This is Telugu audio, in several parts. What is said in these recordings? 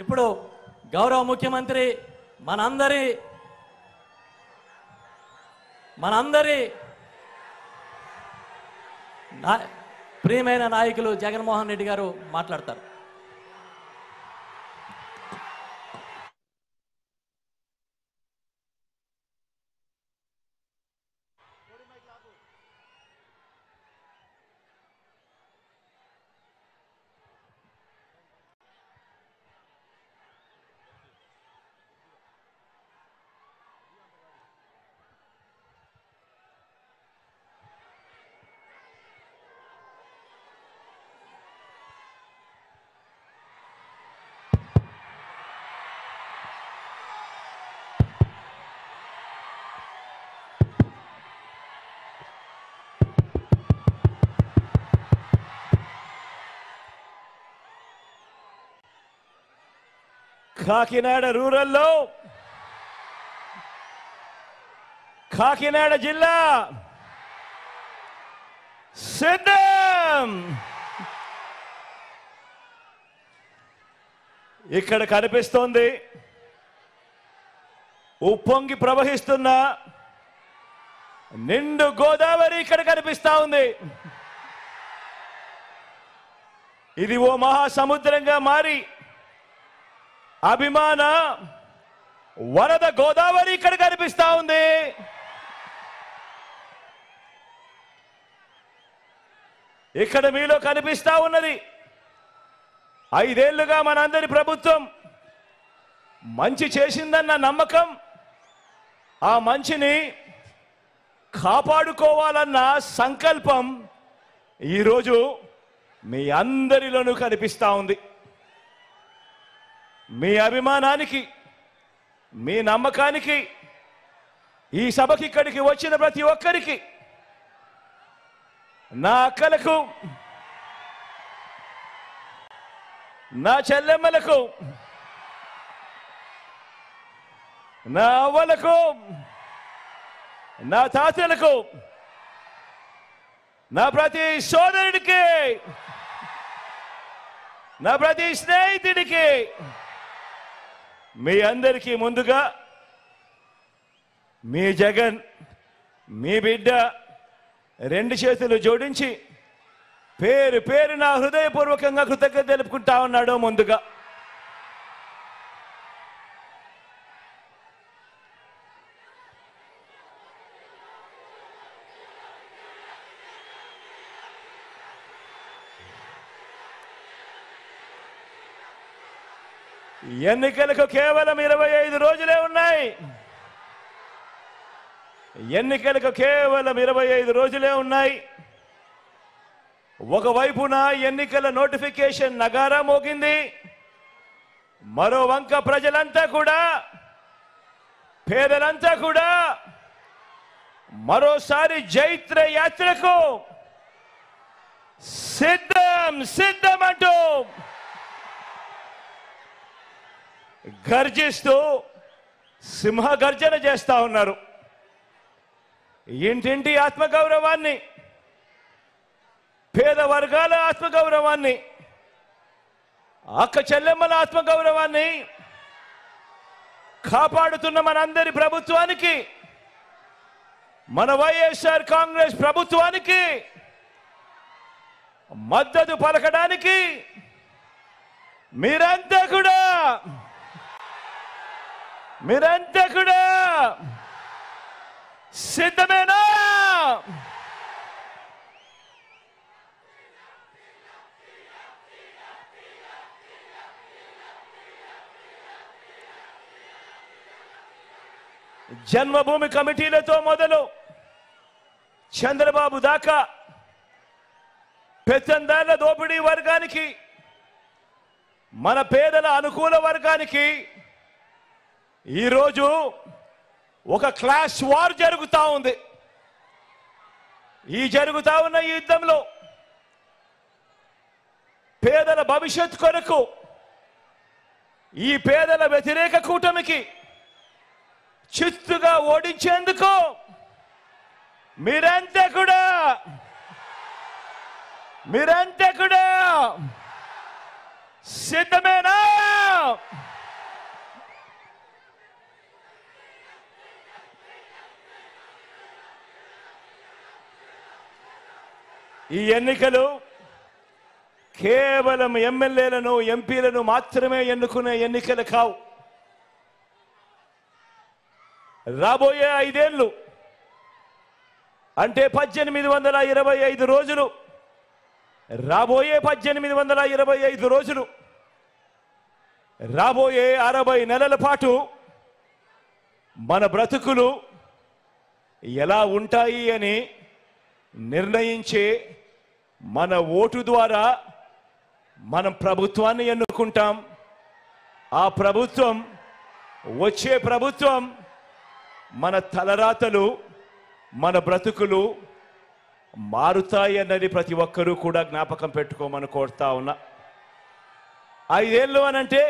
ఇప్పుడు గౌరవ ముఖ్యమంత్రి మనందరి ప్రియమైన నాయకులు జగన్మోహన్ రెడ్డి గారు మాట్లాడతారు. కాకినాడ రూరల్లో కాకినాడ జిల్లా సిద్ధం. ఇక్కడ కనిపిస్తోంది ఉప్పొంగి ప్రవహిస్తున్న నిండు గోదావరి. ఇక్కడ కనిపిస్తా ఉంది. ఇది ఓ మహాసముద్రంగా మారి అభిమాన వరద గోదావరి ఇక్కడ కనిపిస్తా ఉంది. ఇక్కడ మీలో కనిపిస్తా ఉన్నది 5 ఏళ్లుగా మనందరి ప్రభుత్వం మంచి చేసిందన్న నమ్మకం, ఆ మంచిని కాపాడుకోవాలన్న సంకల్పం ఈరోజు మీ అందరిలోనూ కనిపిస్తా ఉంది. మీ అభిమానానికి, మీ నమ్మకానికి, ఈ సభకి ఇక్కడికి వచ్చిన ప్రతి ఒక్కరికి, నా అక్కలకు, నా చెల్లెమ్మలకు, నా అవ్వలకు, నా తాతలకు, నా ప్రతి సోదరుడికి, నా ప్రతి స్నేహితుడికి, మీ అందరికీ ముందుగా మీ జగన్, మీ బిడ్డ 2 చేతులు జోడించి పేరు పేరున హృదయపూర్వకంగా కృతజ్ఞత తెలుపుకుంటా ఉన్నాడు. ముందుగా ఎన్నికలకు కేవలం 25 రోజులే ఉన్నాయి. ఎన్నికలకు కేవలం 25 రోజులే ఉన్నాయి. ఒకవైపున ఎన్నికల నోటిఫికేషన్ నగారా మోగింది. మరో వంక ప్రజలంతా కూడా, పేదలంతా కూడా మరోసారి జైత్ర యాత్రకు సిద్ధం సిద్ధం అంటూ గర్జిస్తూ సింహ గర్జన చేస్తా ఉన్నారు. ఇంటింటి ఆత్మగౌరవాన్ని, పేద వర్గాల ఆత్మగౌరవాన్ని, అక్క చెల్లెమ్మల ఆత్మగౌరవాన్ని కాపాడుతున్న మనందరి ప్రభుత్వానికి, మన వైఎస్ఆర్ కాంగ్రెస్ ప్రభుత్వానికి మద్దతు పలకడానికి మీరంతా కూడా సిద్ధమేనా? జన్మభూమి కమిటీలతో మొదలు చంద్రబాబు దాకా పెత్తందారుల దోపిడీ వర్గానికి, మన పేదల అనుకూల వర్గానికి ఈరోజు ఒక క్లాస్ వార్ జరుగుతా ఉంది. ఈ జరుగుతా ఉన్న ఈ యుద్ధంలో పేదల భవిష్యత్ కొరకు, ఈ పేదల వ్యతిరేక కూటమికి చిత్తుగా ఓడించేందుకు మీరంతా కూడా సిద్ధమేనా? ఈ ఎన్నికలు కేవలం ఎమ్మెల్యేలను ఎంపీలను మాత్రమే ఎన్నుకునే ఎన్నికలు కావు. రాబోయే 5 ఏళ్ళు అంటే 1825 రోజులు, రాబోయే 1825 రోజులు, రాబోయే 60 నెలల పాటు మన బ్రతుకులు ఎలా ఉంటాయి అని నిర్ణయించే మన ఓటు ద్వారా మనం ప్రభుత్వాన్ని ఎన్నుకుంటాం. ఆ ప్రభుత్వం, వచ్చే ప్రభుత్వం మన తలరాతలు, మన బ్రతుకులు మారుతాయి అన్నది ప్రతి ఒక్కరూ కూడా జ్ఞాపకం పెట్టుకోమని కోరుతా ఉన్నా. 5 ఏళ్ళు అనంటే,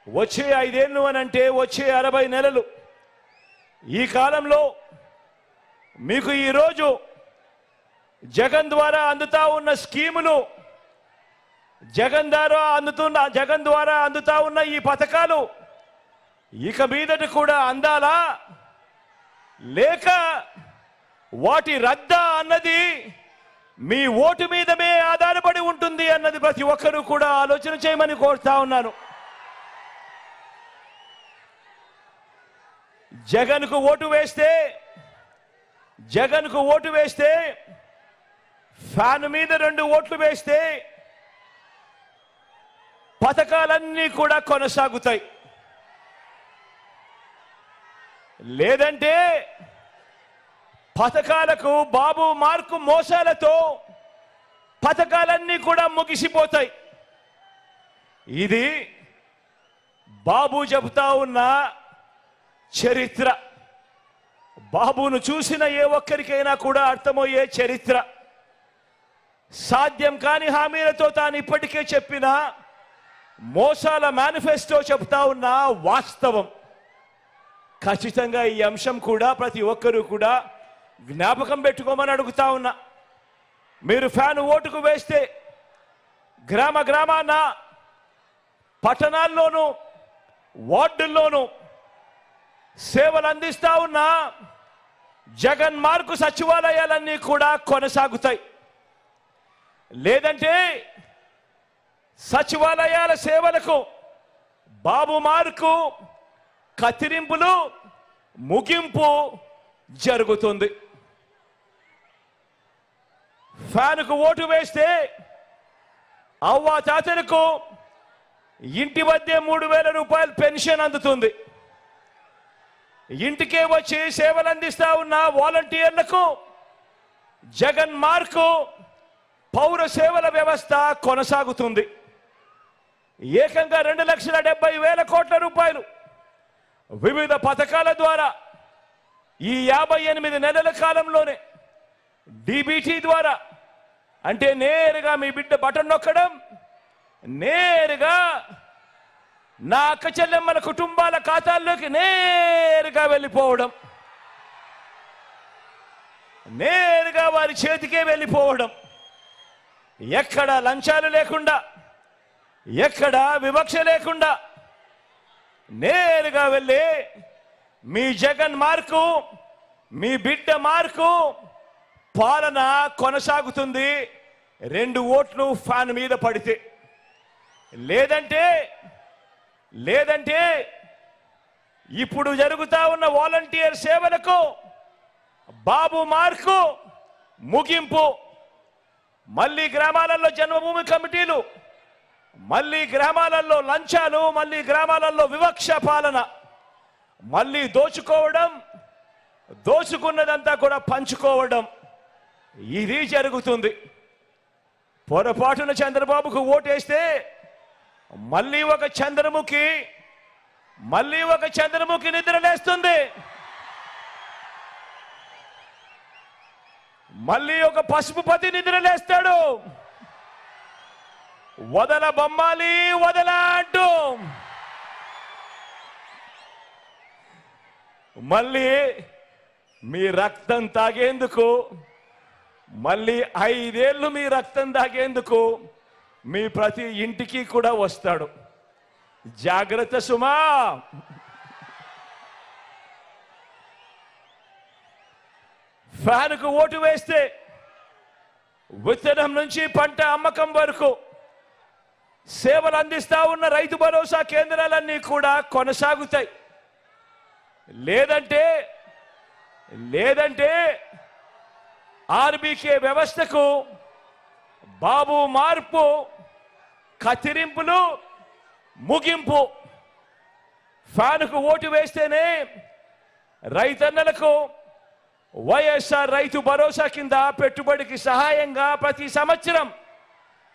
వచ్చే 5 ఏళ్ళు అనంటే వచ్చే 60 నెలలు. ఈ కాలంలో మీకు ఈరోజు జగన్ ద్వారా అందుతా ఉన్న స్కీములు, జగన్ ద్వారా అందుతా ఉన్న ఈ పథకాలు ఇక మీదట కూడా అందాలా లేక వాటి రద్దా అన్నది మీ ఓటు మీదమే ఆధారపడి ఉంటుంది అన్నది ప్రతి ఒక్కరూ కూడా ఆలోచన చేయమని కోరుతా ఉన్నాను. జగన్కు ఓటు వేస్తే ఫ్యాన్ మీద 2 ఓట్లు వేస్తే పథకాలన్నీ కూడా కొనసాగుతాయి. లేదంటే పథకాలకు బాబు మార్కు మోసాలతో పథకాలన్నీ కూడా ముగిసిపోతాయి. ఇది బాబు చెబుతా ఉన్న చరిత్ర. బాబును చూసిన ఏ ఒక్కరికైనా కూడా అర్థమయ్యే చరిత్ర. సాధ్యం కాని హామీలతో తాను ఇప్పటికే చెప్పిన మోసాల మేనిఫెస్టో చెబుతా ఉన్న వాస్తవం. ఖచ్చితంగా ఈ అంశం కూడా ప్రతి ఒక్కరూ కూడా జ్ఞాపకం పెట్టుకోమని అడుగుతా ఉన్నా. మీరు ఫ్యాన్ ఓటుకు వేస్తే గ్రామాన, పట్టణాల్లోనూ, వార్డుల్లోనూ సేవలు అందిస్తా ఉన్న జగన్ మార్కు సచివాలయాలన్నీ కూడా కొనసాగుతాయి. లేదంటే సచివాలయాల సేవలకు బాబు మార్కు కత్తిరింపులు, ముగింపు జరుగుతుంది. ఫ్యాన్కు ఓటు వేస్తే అవ్వ తాతలకు ఇంటి వద్దే 3000 రూపాయలు పెన్షన్ అందుతుంది. ఇంటికే వచ్చి సేవలు అందిస్తా ఉన్న వాలంటీర్లకు జగన్ మార్కు పౌర సేవల వ్యవస్థ కొనసాగుతుంది. ఏకంగా 2,70,000 కోట్ల రూపాయలు వివిధ పథకాల ద్వారా ఈ 58 నెలల కాలంలోనే డీబీటీ ద్వారా, అంటే నేరుగా మీ బిడ్డ బటన్ నొక్కడం, నేరుగా నా అక్క చెల్లెమ్మల కుటుంబాల ఖాతాల్లోకి నేరుగా వెళ్ళిపోవడం, నేరుగా వారి చేతికే వెళ్ళిపోవడం, ఎక్కడ లంచాలు లేకుండా, ఎక్కడ వివక్ష లేకుండా నేరుగా వెళ్ళి మీ జగన్ మార్కు, మీ బిడ్డ మార్కు పాలన కొనసాగుతుంది. 2 ఓట్లు ఫ్యాన్ మీద పడితే. లేదంటే ఇప్పుడు జరుగుతా ఉన్న వాలంటీర్ సేవలకు బాబు మార్కు ముగింపు. మళ్ళీ గ్రామాలలో జన్మభూమి కమిటీలు, మళ్ళీ గ్రామాలలో లంచాలు, మళ్ళీ గ్రామాలలో వివక్ష పాలన, మళ్ళీ దోచుకోవడం, దోచుకున్నదంతా కూడా పంచుకోవడం, ఇది జరుగుతుంది. పొరపాటున చంద్రబాబుకు ఓటేస్తే మళ్ళీ ఒక చంద్రముఖి నిద్రలేస్తుంది. మళ్ళీ ఒక పసుపుపతి నిద్రలేస్తాడు. వదల బొమ్మాలి వదల అంటూ మళ్ళీ మీ రక్తం తాగేందుకు, మళ్ళీ 5 ఏళ్ళు మీ రక్తం తాగేందుకు మీ ప్రతి ఇంటికి కూడా వస్తాడు. జాగ్రత్త సుమా. ఫ్యాన్కు ఓటు వేస్తే విత్తనం నుంచి పంట అమ్మకం వరకు సేవలు అందిస్తా ఉన్న రైతు భరోసా కేంద్రాలన్నీ కూడా కొనసాగుతాయి. లేదంటే ఆర్బీకే వ్యవస్థకు బాబు మార్పు, కత్తిరింపులు, ముగింపు. ఫ్యాన్కు ఓటు వేస్తేనే రైతన్నలకు వైఎస్ఆర్ రైతు భరోసా కింద పెట్టుబడికి సహాయంగా ప్రతి సంవత్సరం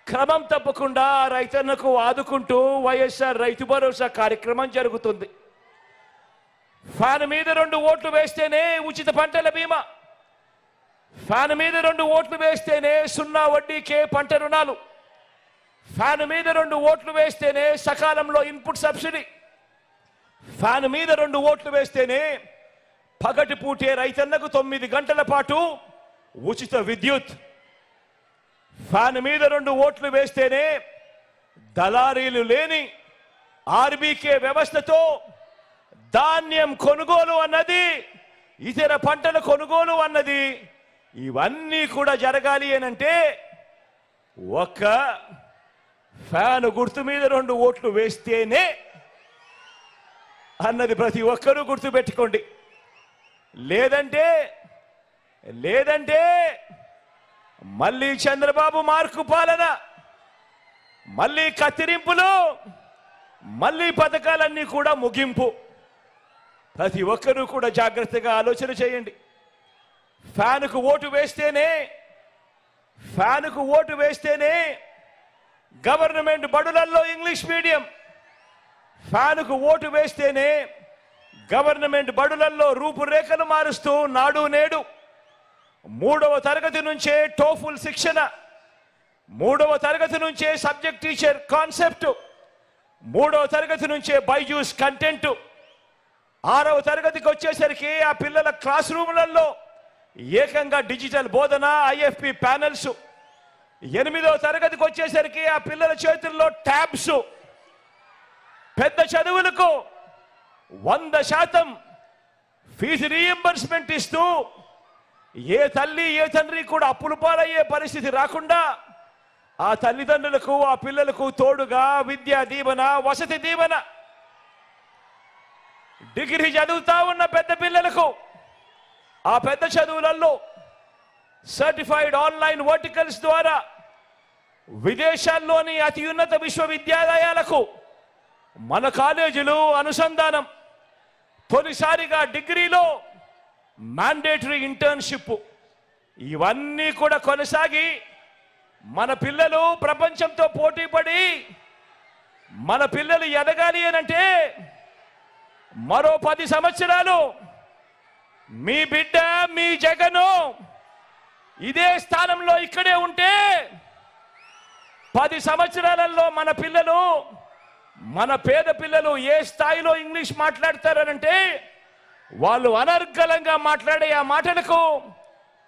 క్రమం తప్పకుండా రైతన్నకు ఆదుకుంటూ వైఎస్ఆర్ రైతు భరోసా కార్యక్రమం జరుగుతుంది. ఫ్యాన్ మీద 2 ఓట్లు వేస్తేనే ఉచిత పంటల బీమా, ఫ్యాన్ మీద 2 ఓట్లు వేస్తేనే 0 వడ్డీకే పంట రుణాలు, ఫ్యాన్ మీద 2 ఓట్లు వేస్తేనే సకాలంలో ఇన్పుట్ సబ్సిడీ, ఫ్యాన్ మీద 2 ఓట్లు వేస్తేనే పగటిపూటే రైతన్నకు 9 గంటల పాటు ఉచిత విద్యుత్, ఫ్యాన్ మీద 2 ఓట్లు వేస్తేనే దళారీలు లేని ఆర్బీకే వ్యవస్థతో ధాన్యం కొనుగోలు అన్నది, ఇతర పంటల కొనుగోలు అన్నది, ఇవన్నీ కూడా జరగాలి అనంటే ఒక్క ఫ్యాన్ గుర్తు మీద 2 ఓట్లు వేస్తేనే అన్నది ప్రతి ఒక్కరూ గుర్తుపెట్టుకోండి. లేదంటే మళ్ళీ చంద్రబాబు మార్కు పాలన, మళ్ళీ కత్తిరింపులు, మళ్ళీ పథకాలన్నీ కూడా ముగింపు. ప్రతి ఒక్కరూ కూడా జాగ్రత్తగా ఆలోచన చేయండి. ఫ్యాన్కు ఓటు వేస్తేనే గవర్నమెంట్ బడులలో ఇంగ్లీష్ మీడియం, ఫ్యాన్కు ఓటు వేస్తేనే గవర్నమెంట్ బడులలో రూపురేఖలు మారుస్తూ నాడు నేడు, 3వ తరగతి నుంచే టోఫుల్ శిక్షణ, 3వ తరగతి నుంచే సబ్జెక్ట్ టీచర్ కాన్సెప్ట్, 3వ తరగతి నుంచే బైజూస్ కంటెంట్, 6వ తరగతికి వచ్చేసరికి ఆ పిల్లల క్లాస్ రూములలో ఏకంగా డిజిటల్ బోధన, ఐఎఫ్పి ప్యానెల్స్, 8వ తరగతికి వచ్చేసరికి ఆ పిల్లల చేతుల్లో ట్యాబ్స్. పెద్ద చదువులకు 100% ఫీజు రీయింబర్స్మెంట్ ఇస్తూ ఏ తల్లి ఏ తండ్రి కూడా అప్పులు పాలయ్యే పరిస్థితి రాకుండా ఆ తల్లిదండ్రులకు ఆ పిల్లలకు తోడుగా విద్యా దీవెన, వసతి దీవెన, డిగ్రీ చదువుతా ఉన్న పెద్ద పిల్లలకు ఆ పెద్ద చదువులలో సర్టిఫైడ్ ఆన్లైన్ వర్టికల్స్ ద్వారా విదేశాల్లోని అత్యున్నత విశ్వవిద్యాలయాలకు మన కాలేజీలు అనుసంధానం, తొలిసారిగా డిగ్రీలో మ్యాండేటరీ ఇంటర్న్షిప్, ఇవన్నీ కూడా కొనసాగి మన పిల్లలు ప్రపంచంతో పోటీపడి మన పిల్లలు ఎదగాలి అనంటే మరో 10 సంవత్సరాలు మీ బిడ్డ, మీ జగను ఇదే స్థానంలో ఇక్కడే ఉంటే 10 సంవత్సరాలలో మన పిల్లలు, మన పేద పిల్లలు ఏ స్థాయిలో ఇంగ్లీష్ మాట్లాడతారనంటే వాళ్ళు అనర్గళంగా మాట్లాడే ఆ మాటలకు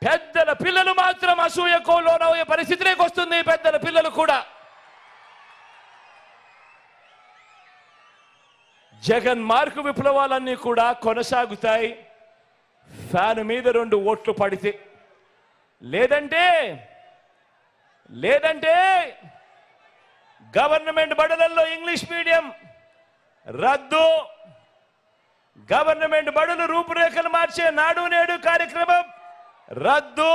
పెద్దల పిల్లలు మాత్రం అసూయకు లోనయ్యే పరిస్థితిలోకి వస్తుంది. పెద్దల పిల్లలు కూడా. జగన్ మార్కు విప్లవాలన్నీ కూడా కొనసాగుతాయి ఫ్యాన్ మీద 2 ఓట్లు పడితే. లేదంటే గవర్నమెంట్ బడులలో ఇంగ్లీష్ మీడియం రద్దు, గవర్నమెంట్ బడులు రూపురేఖలు మార్చే నాడు నేడు కార్యక్రమం రద్దు,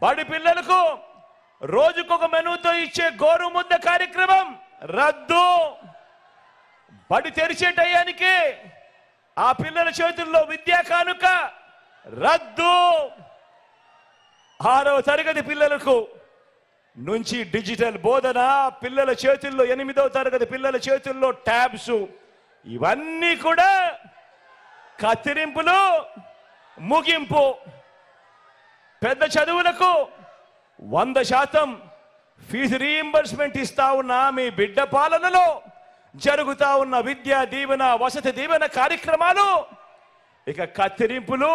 బడి పిల్లలకు రోజుకొక మెనూతో ఇచ్చే గోరుముద్ద కార్యక్రమం రద్దు, బడి తెరిచే టయానికి ఆ పిల్లల చేతుల్లో విద్యా కానుక రద్దు, 6వ తరగతి పిల్లలకు నుంచి డిజిటల్ బోధన, పిల్లల చేతుల్లో 8వ తరగతి పిల్లల చేతుల్లో ట్యాబ్స్, ఇవన్నీ కూడా కత్తిరింపులు, ముగింపు. పెద్ద చదువులకు 100% ఫీజు రీయింబర్స్మెంట్ ఇస్తా ఉన్న మీ బిడ్డ పాలనలో జరుగుతా ఉన్న విద్యా దీవెన, వసతి దీవెన కార్యక్రమాలు ఇక కత్తిరింపులు,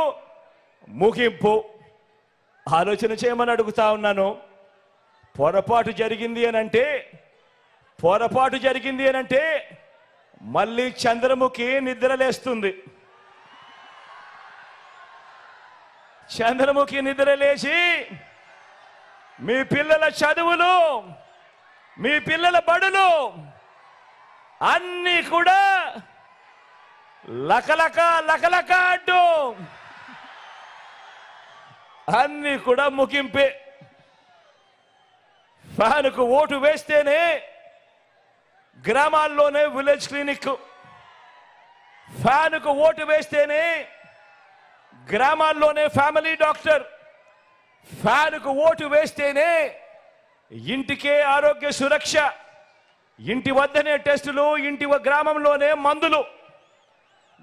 ముగింపు. ఆలోచన చేయమని అడుగుతా ఉన్నాను. పొరపాటు జరిగింది అని అంటే పొరపాటు జరిగింది అనంటే మళ్ళీ చంద్రముఖి నిద్రలేస్తుంది. చంద్రముఖి నిద్రలేసి మీ పిల్లల చదువులు, మీ పిల్లల బడులు అన్నీ కూడా లకలక లకలక అడ్డు అన్నీ కూడా ముగింపే. ఫ్యాన్కు ఓటు వేస్తేనే గ్రామాల్లోనే విలేజ్ క్లినిక్, ఫ్యాన్కు ఓటు వేస్తేనే గ్రామాల్లోనే ఫ్యామిలీ డాక్టర్, ఫ్యాన్కు ఓటు వేస్తేనే ఇంటికే ఆరోగ్య సురక్ష, ఇంటి వద్దనే టెస్టులు, ఇంటి గ్రామంలోనే మందులు,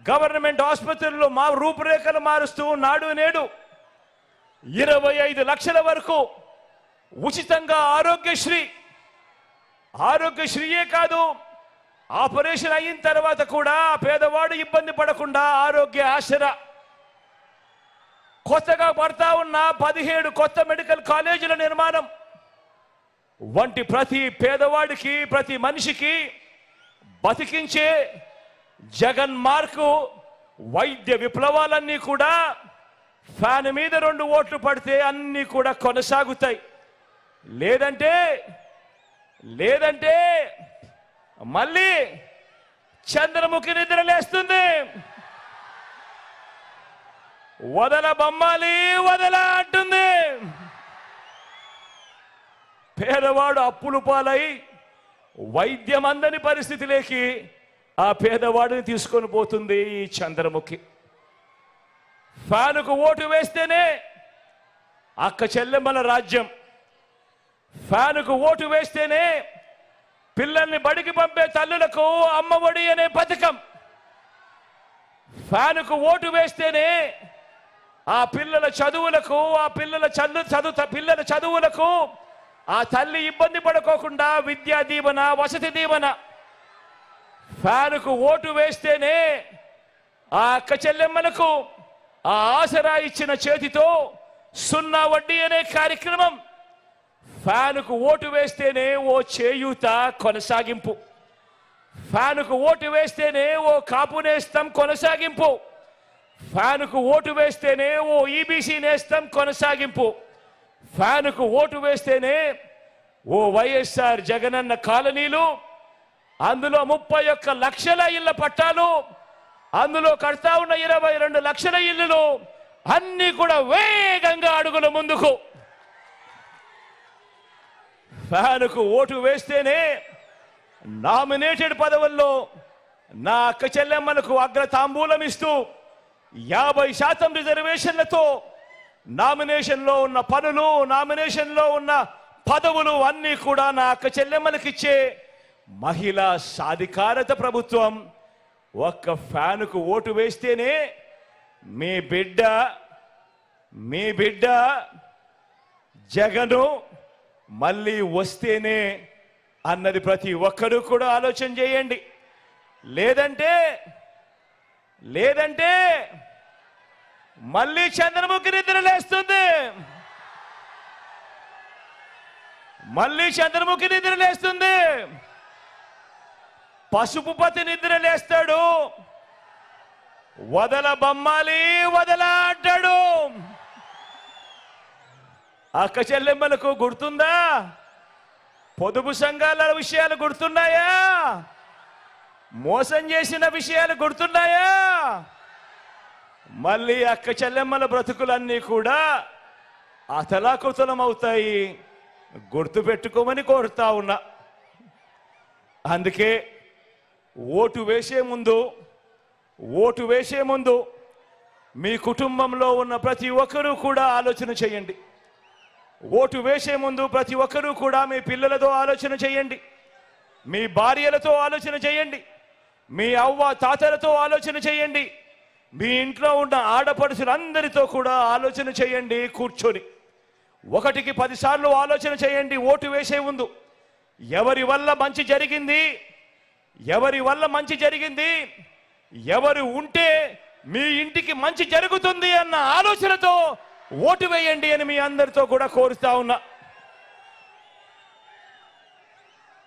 గవర్నమెంట్ ఆసుపత్రుల్లో మా రూపురేఖలు మారుస్తూ నాడు నేడు 25 లక్షల వరకు ఉచితంగా ఆరోగ్యశ్రీ. ఆరోగ్యశ్రీయే కాదు, ఆపరేషన్ అయిన తర్వాత కూడా పేదవాడు ఇబ్బంది పడకుండా ఆరోగ్య ఆసరా. కొత్తగా పడతా ఉన్న 17 కొత్త మెడికల్ కాలేజీల నిర్మాణం వంటి ప్రతి పేదవాడికి, ప్రతి మనిషికి బతికించే జగన్ మార్కు వైద్య విప్లవాలన్నీ కూడా ఫ్యాన్ మీద 2 ఓట్లు పడితే అన్నీ కూడా కొనసాగుతాయి. లేదంటే మళ్ళీ చంద్రముఖి నిద్రలేస్తుంది. వదల బొమ్మాలి వదల అంటుంది. పేదవాడు అప్పులు పాలై వైద్యం అందని పరిస్థితిలోకి ఆ పేదవాడిని తీసుకొని పోతుంది ఈ చంద్రముఖి. ఫ్యాన్కు ఓటు వేస్తేనే అక్క చెల్లెమ్మల రాజ్యం, ఫ్యాన్కు ఓటు వేస్తేనే పిల్లల్ని బడికి పంపే తల్లులకు అమ్మఒడి అనే పథకం, ఫ్యాన్కు ఓటు వేస్తేనే ఆ పిల్లల చదువులకు, ఆ పిల్లల చదువులకు ఆ తల్లి ఇబ్బంది పడుకోకుండా విద్యా దీవెన, వసతి దీవెన. ఫ్యాన్కు ఓటు వేస్తేనే ఆ అక్క చెల్లెమ్మలకు ఆ ఆసరా ఇచ్చిన చేతితో 0 వడ్డీ అనే కార్యక్రమం. ఫ్యాన్కు ఓటు వేస్తేనే ఓ చేయూత కొనసాగింపు, ఫ్యాన్కు ఓటు వేస్తేనే ఓ కాపు నేస్తం కొనసాగింపు, ఫ్యాన్కు ఓటు వేస్తేనే ఓ ఈబీసీ నేస్తం కొనసాగింపు, ఫ్యాన్కు ఓటు వేస్తేనే ఓ వైఎస్ఆర్ జగనన్న కాలనీలు, అందులో 31 లక్షల ఇళ్ల పట్టాలు, అందులో కడతా ఉన్న 22 లక్షల ఇల్లులు అన్నీ కూడా వేగంగా అడుగుల ముందుకు. ఫ్యాన్కు ఓటు వేస్తేనే నామినేటెడ్ పదవుల్లో నా అక్క చెల్లెమ్మలకు అగ్రతాంబూలం ఇస్తూ 50% రిజర్వేషన్లతో నామినేషన్లో ఉన్న పనులు, నామినేషన్లో ఉన్న పదవులు అన్నీ కూడా నా అక్క చెల్లెమ్మలకు ఇచ్చే మహిళా సాధికారత ప్రభుత్వం. ఒక్క ఫ్యాన్కు ఓటు వేస్తేనే మీ బిడ్డ జగను మళ్ళీ వస్తేనే అన్నది ప్రతి ఒక్కరూ కూడా ఆలోచన చేయండి. లేదంటే మళ్ళీ చంద్రముఖి నిద్రలేస్తుంది. పసుపుపతి నిద్రలేస్తాడు. వదల బొమ్మాలి వదల అంటాడు. అక్క చెల్లెమ్మలకు గుర్తుందా? పొదుపు సంఘాల విషయాలు గుర్తున్నాయా? మోసం చేసిన విషయాలు గుర్తున్నాయా? మళ్ళీ అక్క చెల్లెమ్మల బ్రతుకులన్నీ కూడా అతలాకుతలం అవుతాయి. గుర్తు పెట్టుకోమని కోరుతా ఉన్నా. అందుకే ఓటు వేసే ముందు మీ కుటుంబంలో ఉన్న ప్రతి ఒక్కరూ కూడా ఆలోచన చేయండి. ఓటు వేసే ముందు ప్రతి ఒక్కరూ కూడా మీ పిల్లలతో ఆలోచన చేయండి, మీ భార్యలతో ఆలోచన చేయండి, మీ అవ్వ తాతలతో ఆలోచన చేయండి, మీ ఇంట్లో ఉన్న ఆడపడుచులందరితో కూడా ఆలోచన చేయండి. కూర్చొని 1కి 10 సార్లు ఆలోచన చేయండి. ఓటు వేసే ముందు ఎవరి వల్ల మంచి జరిగింది, ఎవరు ఉంటే మీ ఇంటికి మంచి జరుగుతుంది అన్న ఆలోచనతో ఓటు వేయండి అని మీ అందరితో కూడా కోరుతా ఉన్నా.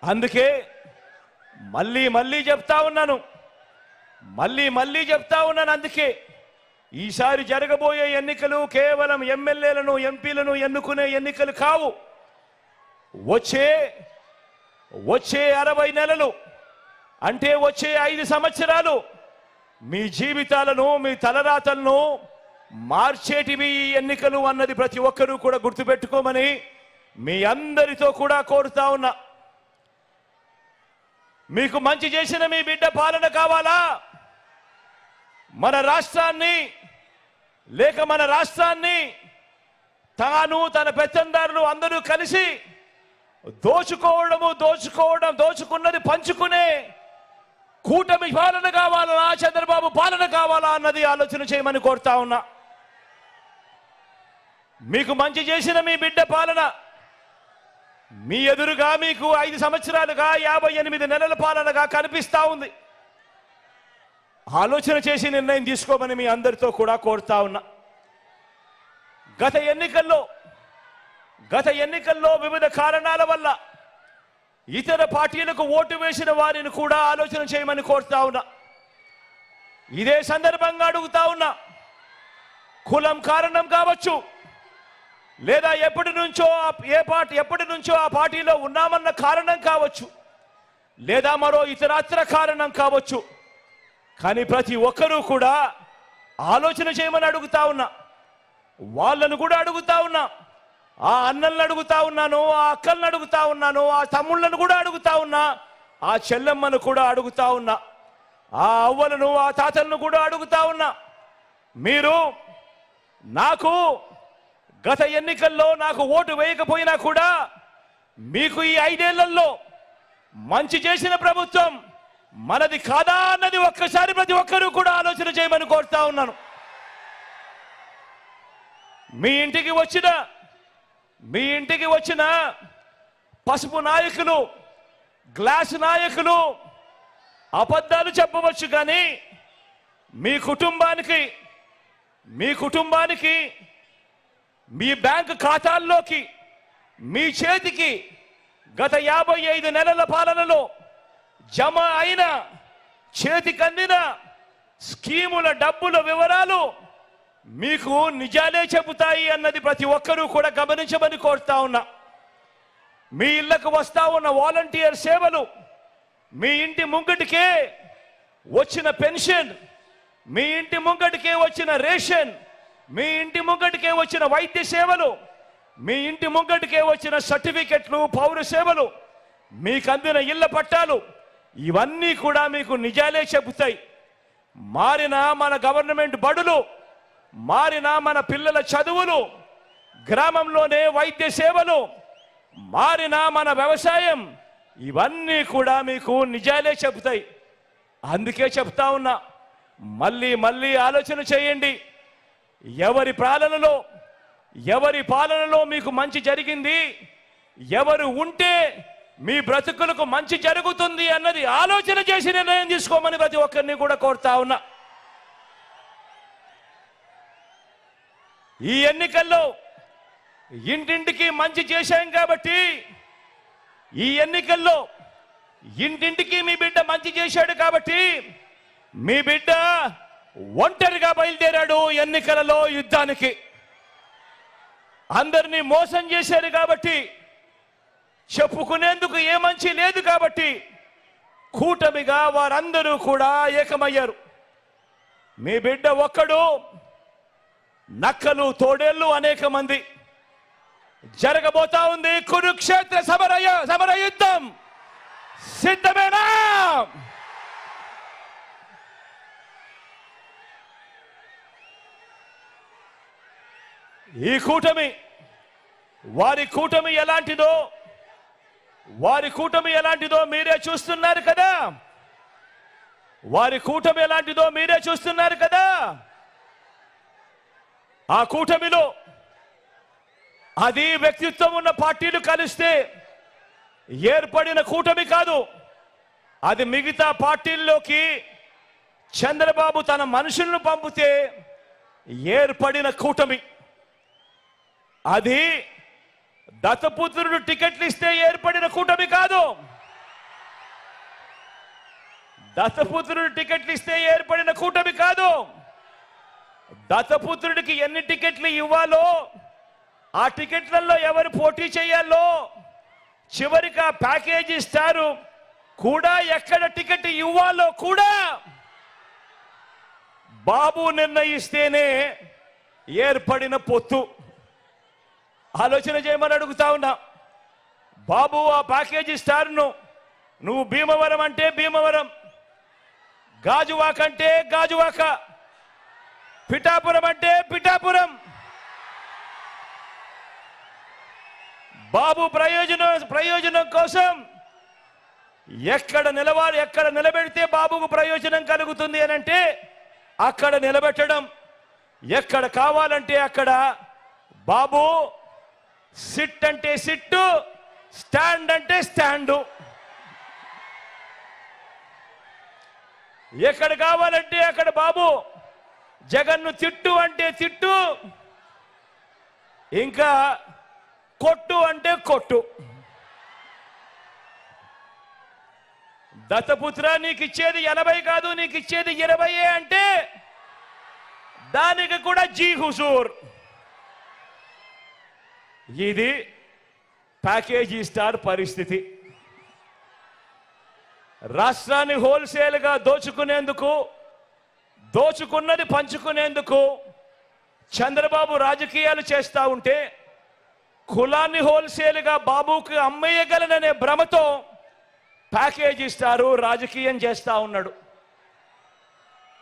అందుకే మళ్ళీ మళ్ళీ చెప్తా ఉన్నాను, మళ్ళీ చెప్తా ఉన్నాను. అందుకే ఈసారి జరగబోయే ఎన్నికలు కేవలం ఎమ్మెల్యేలను ఎంపీలను ఎన్నుకునే ఎన్నికలు కావు. వచ్చే 60 నెలలు అంటే వచ్చే 5 సంవత్సరాలు మీ జీవితాలను, మీ తలరాతలను మార్చేటివి ఈ ఎన్నికలు అన్నది ప్రతి ఒక్కరూ కూడా గుర్తుపెట్టుకోమని మీ అందరితో కూడా కోరుతా ఉన్నా. మీకు మంచి చేసిన మీ బిడ్డ పాలన కావాలా? మన రాష్ట్రాన్ని లేక మన రాష్ట్రాన్ని తాను తన పెత్తందారులు అందరూ కలిసి దోచుకున్నది పంచుకునే కూటమి పాలన కావాలా, చంద్రబాబు పాలన కావాలా అన్నది ఆలోచన చేయమని కోరుతా ఉన్నా. మీకు మంచి చేసిన మీ బిడ్డ పాలన మీ ఎదురుగా మీకు 5 సంవత్సరాలుగా 58 నెలల పాలనగా కనిపిస్తా ఉంది. ఆలోచన చేసి నిర్ణయం తీసుకోమని మీ అందరితో కూడా కోరుతా ఉన్నా. గత ఎన్నికల్లో వివిధ కారణాల వల్ల ఇతర పార్టీలకు ఓటు వేసిన వారిని కూడా ఆలోచన చేయమని కోరుతా ఉన్నా. ఇదే సందర్భంగా అడుగుతా ఉన్నా, కులం కారణం కావచ్చు, లేదా ఎప్పటి నుంచో ఆ పార్టీలో ఉన్నామన్న కారణం కావచ్చు, లేదా మరో ఇతరత్ర కారణం కావచ్చు. కానీ ప్రతి ఒక్కరూ కూడా ఆలోచన చేయమని అడుగుతా ఉన్నా. వాళ్ళను కూడా అడుగుతా ఉన్నా, ఆ అన్నలను అడుగుతా ఉన్నాను, ఆ అక్కలను అడుగుతా ఉన్నాను, ఆ తమ్ముళ్ళను కూడా అడుగుతా ఉన్నా, ఆ చెల్లెమ్మను కూడా అడుగుతా ఉన్నా, ఆ అవ్వలను ఆ తాతలను కూడా అడుగుతా ఉన్నా. మీరు నాకు గత ఎన్నికల్లో నాకు ఓటు వేయకపోయినా కూడా మీకు ఈ 5 ఏళ్లలో మంచి చేసిన ప్రభుత్వం మనది కాదా అన్నది ఒక్కసారి ప్రతి ఒక్కరూ కూడా ఆలోచన చేయమని కోరుతా ఉన్నాను. మీ ఇంటికి వచ్చిన పసుపు నాయకులు, గ్లాస్ నాయకులు అబద్ధాలు చెప్పవచ్చు, కానీ మీ కుటుంబానికి మీ బ్యాంకు ఖాతాల్లోకి మీ చేతికి గత 55 నెలల పాలనలో జమ అయిన చేతికందిన స్కీముల డబ్బుల వివరాలు మీకు నిజాలే చెబుతాయి అన్నది ప్రతి ఒక్కరూ కూడా గమనించమని కోరుతా ఉన్నా. మీ ఇళ్లకు వస్తా ఉన్న వాలంటీర్ సేవలు, మీ ఇంటి ముంగటికే వచ్చిన పెన్షన్, మీ ఇంటి ముంగటికే వచ్చిన రేషన్, మీ ఇంటి ముంగటికే వచ్చిన వైద్య సేవలు, మీ ఇంటి ముంగటికే వచ్చిన సర్టిఫికెట్లు, పౌర సేవలు, మీకు అందిన ఇళ్ల పట్టాలు, ఇవన్నీ కూడా మీకు నిజాలే చెబుతాయి. మారిన మన గవర్నమెంట్ బడులు, మారిన మన పిల్లల చదువులు, గ్రామంలోనే వైద్య సేవలు, మారిన మన వ్యవసాయం, ఇవన్నీ కూడా మీకు నిజాలే చెబుతాయి. అందుకే చెప్తా ఉన్నా, మళ్ళీ ఆలోచన చేయండి. ఎవరి పాలనలో మీకు మంచి జరిగింది, ఎవరు ఉంటే మీ బ్రతుకులకు మంచి జరుగుతుంది అన్నది ఆలోచన చేసి నిర్ణయం తీసుకోమని ప్రతి ఒక్కరిని కూడా కోరుతా ఉన్నా. ఈ ఎన్నికల్లో ఇంటింటికి మంచి చేశాం కాబట్టి, ఈ ఎన్నికల్లో ఇంటింటికి మీ బిడ్డ మంచి చేశాడు కాబట్టి, మీ బిడ్డ ఒంటరిగా బయలుదేరాడు ఎన్నికలలో యుద్ధానికి. అందరినీ మోసం చేశారు కాబట్టి, చెప్పుకునేందుకు ఏ మంచి లేదు కాబట్టి కూటమిగా వారందరూ కూడా ఏకమయ్యారు. మీ బిడ్డ ఒక్కడు, నక్కలు తోడేళ్లు అనేక మంది. జరగబోతా ఉంది కురుక్షేత్ర సమర యుద్ధం. సిద్ధమేనా? ఈ కూటమి, వారి కూటమి ఎలాంటిదో మీరే చూస్తున్నారు కదా. ఆ కూటమిలో అది వ్యక్తిత్వం ఉన్న పార్టీలు కలిస్తే ఏర్పడిన కూటమి కాదు. అది మిగతా పార్టీల్లోకి చంద్రబాబు తన మనుషులను పంపితే ఏర్పడిన కూటమి. అది దత్తపుత్రుడు టికెట్లు ఇస్తే ఏర్పడిన కూటమి కాదు. దత్తపుత్రుడు టికెట్లు ఇస్తే ఏర్పడిన కూటమి కాదు. దత్తపుత్రుడికి ఎన్ని టికెట్లు ఇవ్వాలో, ఆ టికెట్లలో ఎవరు పోటీ చేయాలో, చివరికి ఆ ప్యాకేజీ స్టారు కూడా ఎక్కడ టికెట్ ఇవ్వాలో కూడా బాబు నిర్ణయిస్తేనే ఏర్పడిన పొత్తు. ఆలోచన చేయమని అడుగుతా ఉన్నా. బాబు ఆ ప్యాకేజీ స్టార్ను నువ్వు భీమవరం అంటే భీమవరం, గాజువాక అంటే గాజువాక, పిఠాపురం అంటే పిఠాపురం. బాబు ప్రయోజనం కోసం ఎక్కడ నిలబెడితే బాబుకు ప్రయోజనం కలుగుతుంది అని అంటే అక్కడ నిలబెట్టడం, ఎక్కడ కావాలంటే అక్కడ. బాబు సిట్ అంటే సిట్టు, స్టాండ్ అంటే స్టాండు. ఎక్కడ కావాలంటే అక్కడ బాబు జగన్ను తిట్టు అంటే తిట్టు, ఇంకా కొట్టు అంటే కొట్టు. దత్తపుత్ర నీకు ఇచ్చేది 80 కాదు, నీకు ఇచ్చేది 20 అంటే దానికి కూడా జీ హుజూర్. ఇది ప్యాకేజీ స్టార్ పరిస్థితి. రాష్ట్రాన్ని హోల్సేల్గా దోచుకున్నది పంచుకునేందుకు చంద్రబాబు రాజకీయాలు చేస్తా ఉంటే, కులాన్ని హోల్సేల్గా బాబుకి అమ్మేయగలననే భ్రమతో ప్యాకేజీ స్టారు రాజకీయం చేస్తా ఉన్నాడు.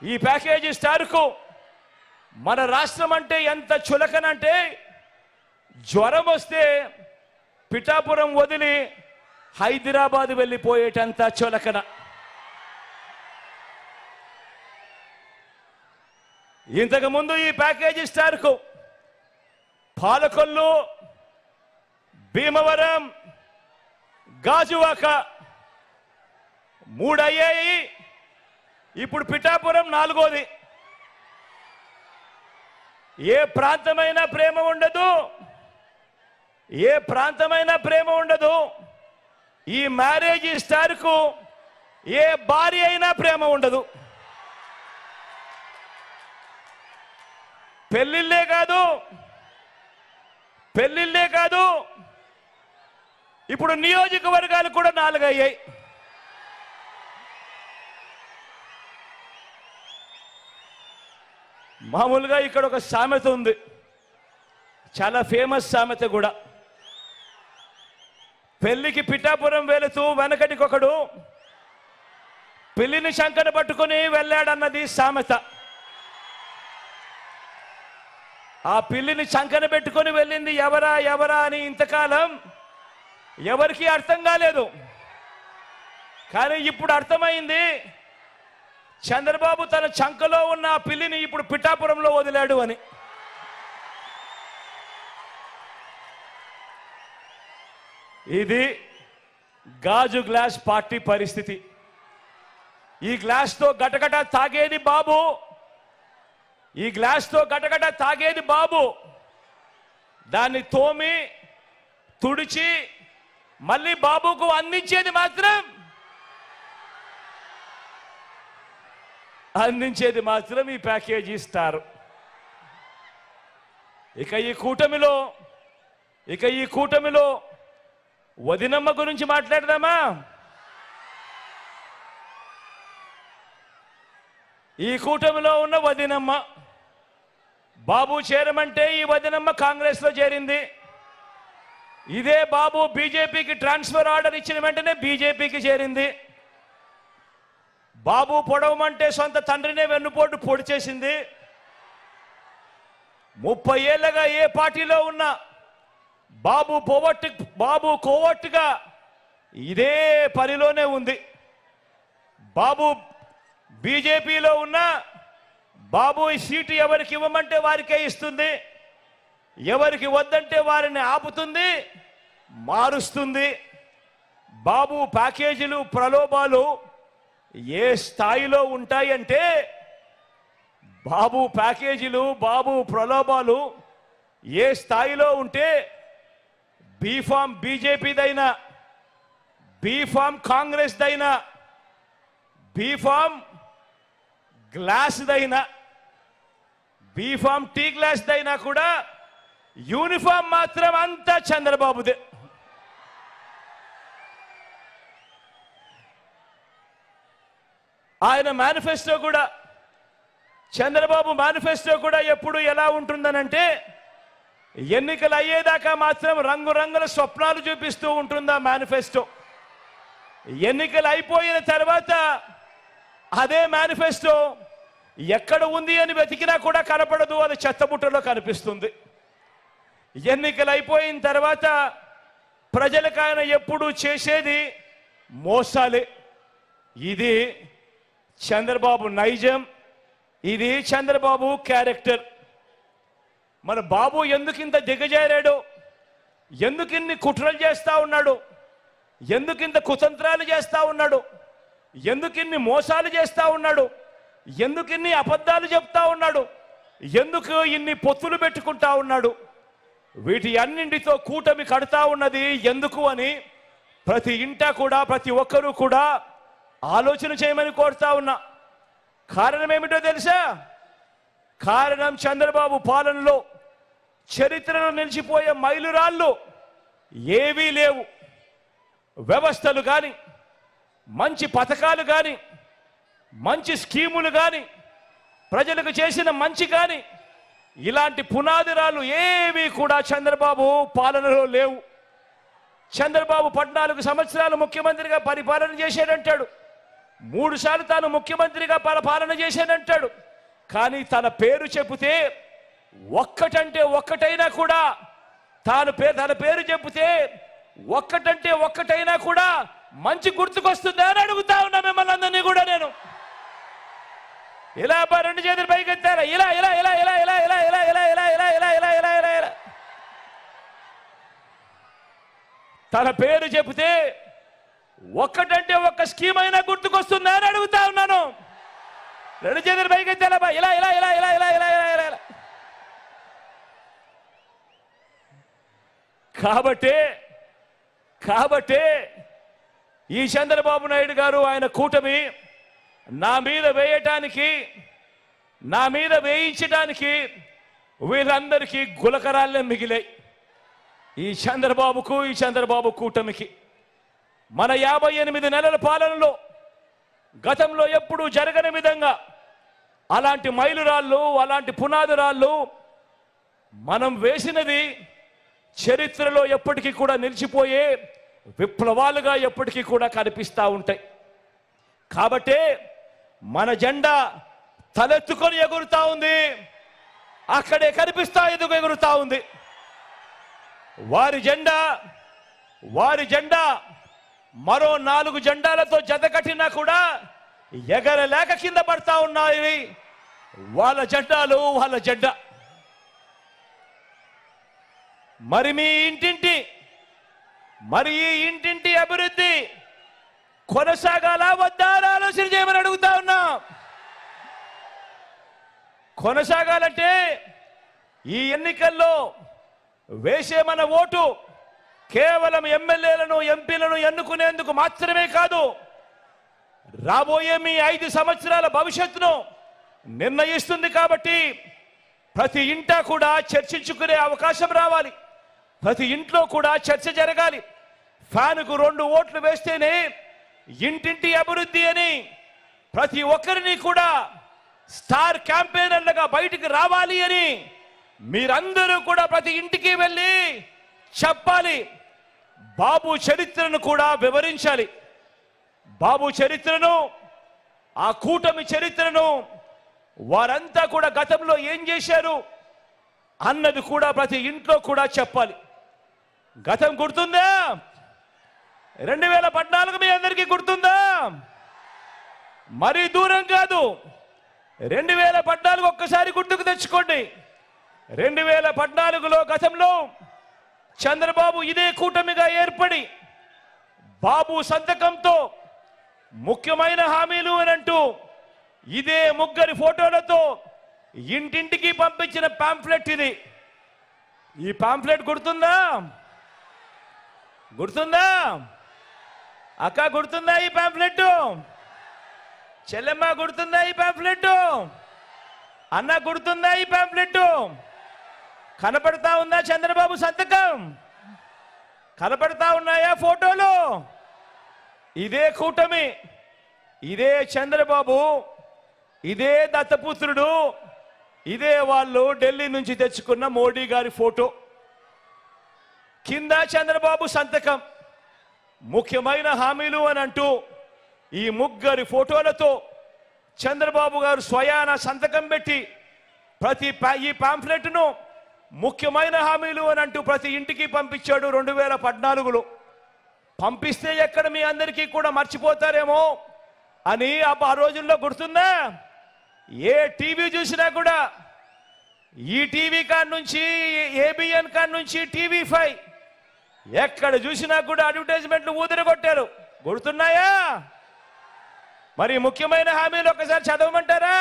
ఈ ప్యాకేజీ స్టార్కు మన రాష్ట్రం అంటే ఎంత చులకనంటే, జ్వరం వస్తే పిఠాపురం వదిలి హైదరాబాద్ వెళ్ళిపోయేటంత చులకన. ఇంతకుముందు ఈ ప్యాకేజీ స్టార్కు పాలకొల్లు, భీమవరం, గాజువాక 3 అయ్యాయి. ఇప్పుడు పిఠాపురం 4వది. ఏ ప్రాంతమైనా ప్రేమ ఉండదు, ఏ ప్రాంతమైనా ప్రేమ ఉండదు. ఈ మ్యారేజ్ స్టార్కు ఏ భార్య అయినా ప్రేమ ఉండదు. పెళ్ళిళ్ళే కాదు, ఇప్పుడు నియోజకవర్గాలు కూడా 4 అయ్యాయి. మామూలుగా ఇక్కడ ఒక సామెత ఉంది, చాలా ఫేమస్ సామెత కూడా. పెళ్లికి పిఠాపురం వెళుతూ వెనకటికొకడు పెళ్లిని శంకర పట్టుకుని వెళ్ళాడన్నది సామెత. ఆ పిల్లిని చంకన పెట్టుకొని వెళ్ళింది ఎవరా అని ఇంతకాలం ఎవరికి అర్థం కాలేదు. కానీ ఇప్పుడు అర్థమైంది, చంద్రబాబు తన చంకలో ఉన్న ఆ పిల్లిని ఇప్పుడు పిఠాపురంలో వదిలాడు అని. ఇది గాజు గ్లాస్ పార్టీ పరిస్థితి. ఈ గ్లాస్తో గటగట తాగేది బాబు, ఈ గ్లాస్తో గటగట తాగేది బాబు. దాన్ని తోమి తుడిచి మళ్ళీ బాబుకు అందించేది మాత్రం ఈ ప్యాకేజీ స్టార్. ఇక ఈ కూటమిలో వదినమ్మ గురించి మాట్లాడదామా? ఈ కూటమిలో ఉన్న వదినమ్మ, బాబు చేరమంటే ఈ వదినమ్మ కాంగ్రెస్ లో చేరింది. ఇదే బాబు బీజేపీకి ట్రాన్స్ఫర్ ఆర్డర్ ఇచ్చిన వెంటనే బీజేపీకి చేరింది. బాబు పొడవమంటే సొంత తండ్రినే వెన్నుపోటు పొడి చేసింది. 30 ఏళ్లుగా ఏ పార్టీలో ఉన్నా బాబు కోవట్టుగా ఇదే పనిలోనే ఉంది. బాబు బీజేపీలో ఉన్న బాబు ఈ సీటు ఎవరికి ఇవ్వమంటే వారికే ఇస్తుంది, ఎవరికి వద్దంటే వారిని ఆపుతుంది, మారుస్తుంది. బాబు ప్యాకేజీలు ప్రలోభాలు ఏ స్థాయిలో ఉంటాయంటే, బాబు ప్యాకేజీలు బాబు ప్రలోభాలు ఏ స్థాయిలో ఉంటే, బీఫామ్ బీజేపీదైనా, బీఫామ్ కాంగ్రెస్ దైనా, బీఫామ్ గ్లాస్దైనా బీఫామ్ టీ గ్లాస్దైనా కూడా యూనిఫామ్ మాత్రం అంతా చంద్రబాబుదే. ఆయన మేనిఫెస్టో కూడా చంద్రబాబు మేనిఫెస్టో కూడా ఎప్పుడు ఎలా ఉంటుందనంటే ఎన్నికలు అయ్యేదాకా మాత్రం రంగురంగుల స్వప్నాలు చూపిస్తూ ఉంటుందా మేనిఫెస్టో. ఎన్నికలు అయిపోయిన తర్వాత అదే మేనిఫెస్టో ఎక్కడ ఉంది అని వెతికినా కూడా కనపడదు, అది చెత్తబుట్టలో కనిపిస్తుంది. ఎన్నికలు అయిపోయిన తర్వాత ప్రజలకు ఆయన ఎప్పుడు చేసేది మోసాలే. ఇది చంద్రబాబు నైజం, ఇది చంద్రబాబు క్యారెక్టర్. మన బాబు ఎందుకింత దిగజారాడు, ఎందుకిన్ని కుట్రలు చేస్తా ఉన్నాడు, ఎందుకింత కుతంత్రాలు చేస్తా ఉన్నాడు, ఎందుకిన్ని మోసాలు చేస్తా ఉన్నాడు, ఎందుకిన్ని అబద్ధాలు చెప్తా ఉన్నాడు, ఎందుకు ఇన్ని పొత్తులు పెట్టుకుంటా ఉన్నాడు, వీటి అన్నింటితో కూటమి కడతా ఉన్నది ఎందుకు అని ప్రతి ఇంటా కూడా ప్రతి ఒక్కరూ కూడా ఆలోచన చేయమని కోరుతా ఉన్నా. కారణం ఏమిటో తెలుసా? కారణం చంద్రబాబు పాలనలో చరిత్రలో నిలిచిపోయే మైలురాళ్ళు ఏవీ లేవు. వ్యవస్థలు కానీ, మంచి పథకాలు కానీ, మంచి స్కీములు కానీ, ప్రజలకు చేసిన మంచి కానీ, ఇలాంటి పునాదిరాలు ఏవి కూడా చంద్రబాబు పాలనలో లేవు. చంద్రబాబు 14 సంవత్సరాలు ముఖ్యమంత్రిగా పరిపాలన చేశాడంటాడు, 3 సార్లు తాను ముఖ్యమంత్రిగా పాలన చేశాడంటాడు. కానీ తన పేరు చెబితే ఒక్కటంటే ఒక్కటైనా కూడా తన పేరు చెబితే ఒక్కటంటే ఒక్కటైనా కూడా మంచి గుర్తుకొస్తుందా అని అడుగుతా ఉన్నా మిమ్మల్ని అందరినీ కూడా నేను. ఇలా 2 చేతులు పైకెత్తారా, ఇలా ఇలా ఇలా ఇలా ఇలా ఇలా ఇలా ఇలా ఇలా ఇలా ఇలా ఇలా ఇలా ఇలా ఇలా తన పేరు చెబితే ఒక్కటంటే ఒక్క స్కీమ్ అయినా గుర్తుకొస్తుందా అని అడుగుతా ఉన్నాను. 2 చేతులు పైకెత్తారా, ఇలా ఇలా ఇలా ఇలా ఇలా ఇలా ఇలా ఇలా ఇలా. కాబట్టే ఈ చంద్రబాబు నాయుడు గారు ఆయన కూటమి నా మీద వేయటానికి, నా మీద వేయించడానికి వీళ్ళందరికీ గులకరాళ్ళే మిగిలాయి. ఈ చంద్రబాబుకు, ఈ చంద్రబాబు కూటమికి మన 58 నెలల పాలనలో గతంలో ఎప్పుడూ జరగని విధంగా అలాంటి మైలురాళ్ళు, అలాంటి పునాదిరాళ్ళు మనం వేసినది చరిత్రలో ఎప్పటికీ కూడా నిలిచిపోయే విప్లవాలుగా ఎప్పటికీ కూడా కనిపిస్తూ ఉంటాయి. కాబట్టే మన జెండా తలెత్తుకొని ఎగురుతా ఉంది, అక్కడే కనిపిస్తా ఎగురుతా ఉంది. వారి జెండా మరో 4 జెండాలతో జతకట్టినా కూడా ఎగరలేక కింద పడతా ఉన్నాయి వాళ్ళ జెండాలు, వాళ్ళ జెండా. మరి ఈ ఇంటింటి అభివృద్ధి కొనసాగాల వద్దా ఆలోచన చేయమని అడుగుతా ఉన్నా. కొనసాగాలంటే ఈ ఎన్నికల్లో వేసే మన ఓటు కేవలం ఎమ్మెల్యేలను, ఎంపీలను ఎన్నుకునేందుకు మాత్రమే కాదు, రాబోయే మీ 5 సంవత్సరాల భవిష్యత్తును నిర్ణయిస్తుంది. కాబట్టి ప్రతి ఇంటా కూడా చర్చించుకునే అవకాశం రావాలి, ప్రతి ఇంట్లో కూడా చర్చ జరగాలి. ఫ్యాన్కు 2 ఓట్లు వేస్తేనే ఇంటింటి అభివృద్ధి అని ప్రతి ఒక్కరిని కూడా స్టార్ క్యాంపెయినర్లుగా బయటికి రావాలి అని మీరందరూ కూడా ప్రతి ఇంటికి వెళ్ళి చెప్పాలి. బాబు చరిత్రను కూడా వివరించాలి. బాబు చరిత్రను, ఆ కూటమి చరిత్రను, వారంతా కూడా గతంలో ఏం చేశారు అన్నది కూడా ప్రతి ఇంట్లో కూడా చెప్పాలి. గతం గుర్తుందా? 2014 మీ అందరికీ గుర్తుందా? మరీ దూరం కాదు. 2014 ఒక్కసారి గుర్తుకు తెచ్చుకోండి. 2014లో గతంలో చంద్రబాబు ఇదే కూటమిగా ఏర్పడి బాబు సంతకంతో ముఖ్యమైన హామీలు అనంటూ ఇదే 3 ఫోటోలతో ఇంటింటికి పంపించిన పాంఫ్లెట్ ఇది. ఈ పాంఫ్లెట్ గుర్తుందా? అక్క గుర్తుందా? ఈ పాంఫ్లెట్ చెల్లెమ్మ గుర్తుందా ఈ పాంఫ్లెట్? అన్న గుర్తుందా ఈ పాంఫ్లెట్? కనపడతా ఉందా చంద్రబాబు సంతకం? కనపడతా ఉన్నాయా ఫోటోలు? ఇదే కూటమి, ఇదే చంద్రబాబు, ఇదే దత్తపుత్రుడు, ఇదే వాళ్ళు ఢిల్లీ నుంచి తెచ్చుకున్న మోడీ గారి ఫోటో. కింద చంద్రబాబు సంతకం. ముఖ్యమైన హామీలు అని అంటూ ఈ ముగ్గురి ఫోటోలతో చంద్రబాబు గారు స్వయాన సంతకం పెట్టి ఈ పాంఫ్లెట్ను ముఖ్యమైన హామీలు అని అంటూ ప్రతి ఇంటికి పంపించాడు 2014లో. పంపిస్తే ఎక్కడ మీ అందరికీ కూడా మర్చిపోతారేమో అని ఆ రోజుల్లో గుర్తుందా? ఏ టీవీ చూసినా కూడా ఈ టీవీ కాడ నుంచి ఏబిఎన్ కాడ నుంచి TV5 ఎక్కడ చూసినా కూడా అడ్వర్టైజ్మెంట్లు ఊదరగొట్టారు. గుర్తున్నాయా? మరి ముఖ్యమైన హామీలు ఒకసారి చదవమంటారా?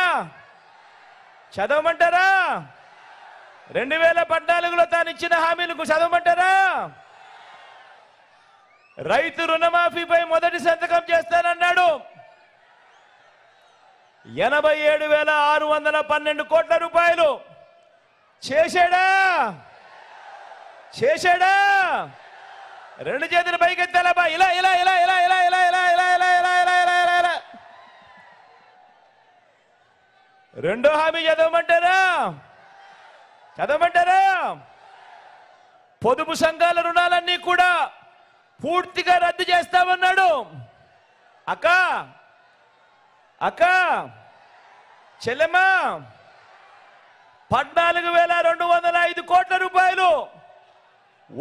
2014లో తాను ఇచ్చిన హామీలకు చదవమంటారా? రైతు రుణమాఫీపై మొదటి సంతకం చేస్తానన్నాడు. 87,612 కోట్ల రూపాయలు చేశాడా? రెండు చేతులు పైకెత్తాలబ్బా. ఇలా ఇలా ఇలా ఇలా ఇలా ఇలా ఇలా ఇలా ఇలా ఇలా ఇలా ఇలా ఇలా ఇలా. రెండో హామీ చదవమంటారా? పొదుపు సంఘాల రుణాలన్నీ కూడా పూర్తిగా రద్దు చేస్తామన్నాడు. అక్క చెల్లెమ్మ 14,205 కోట్ల రూపాయలు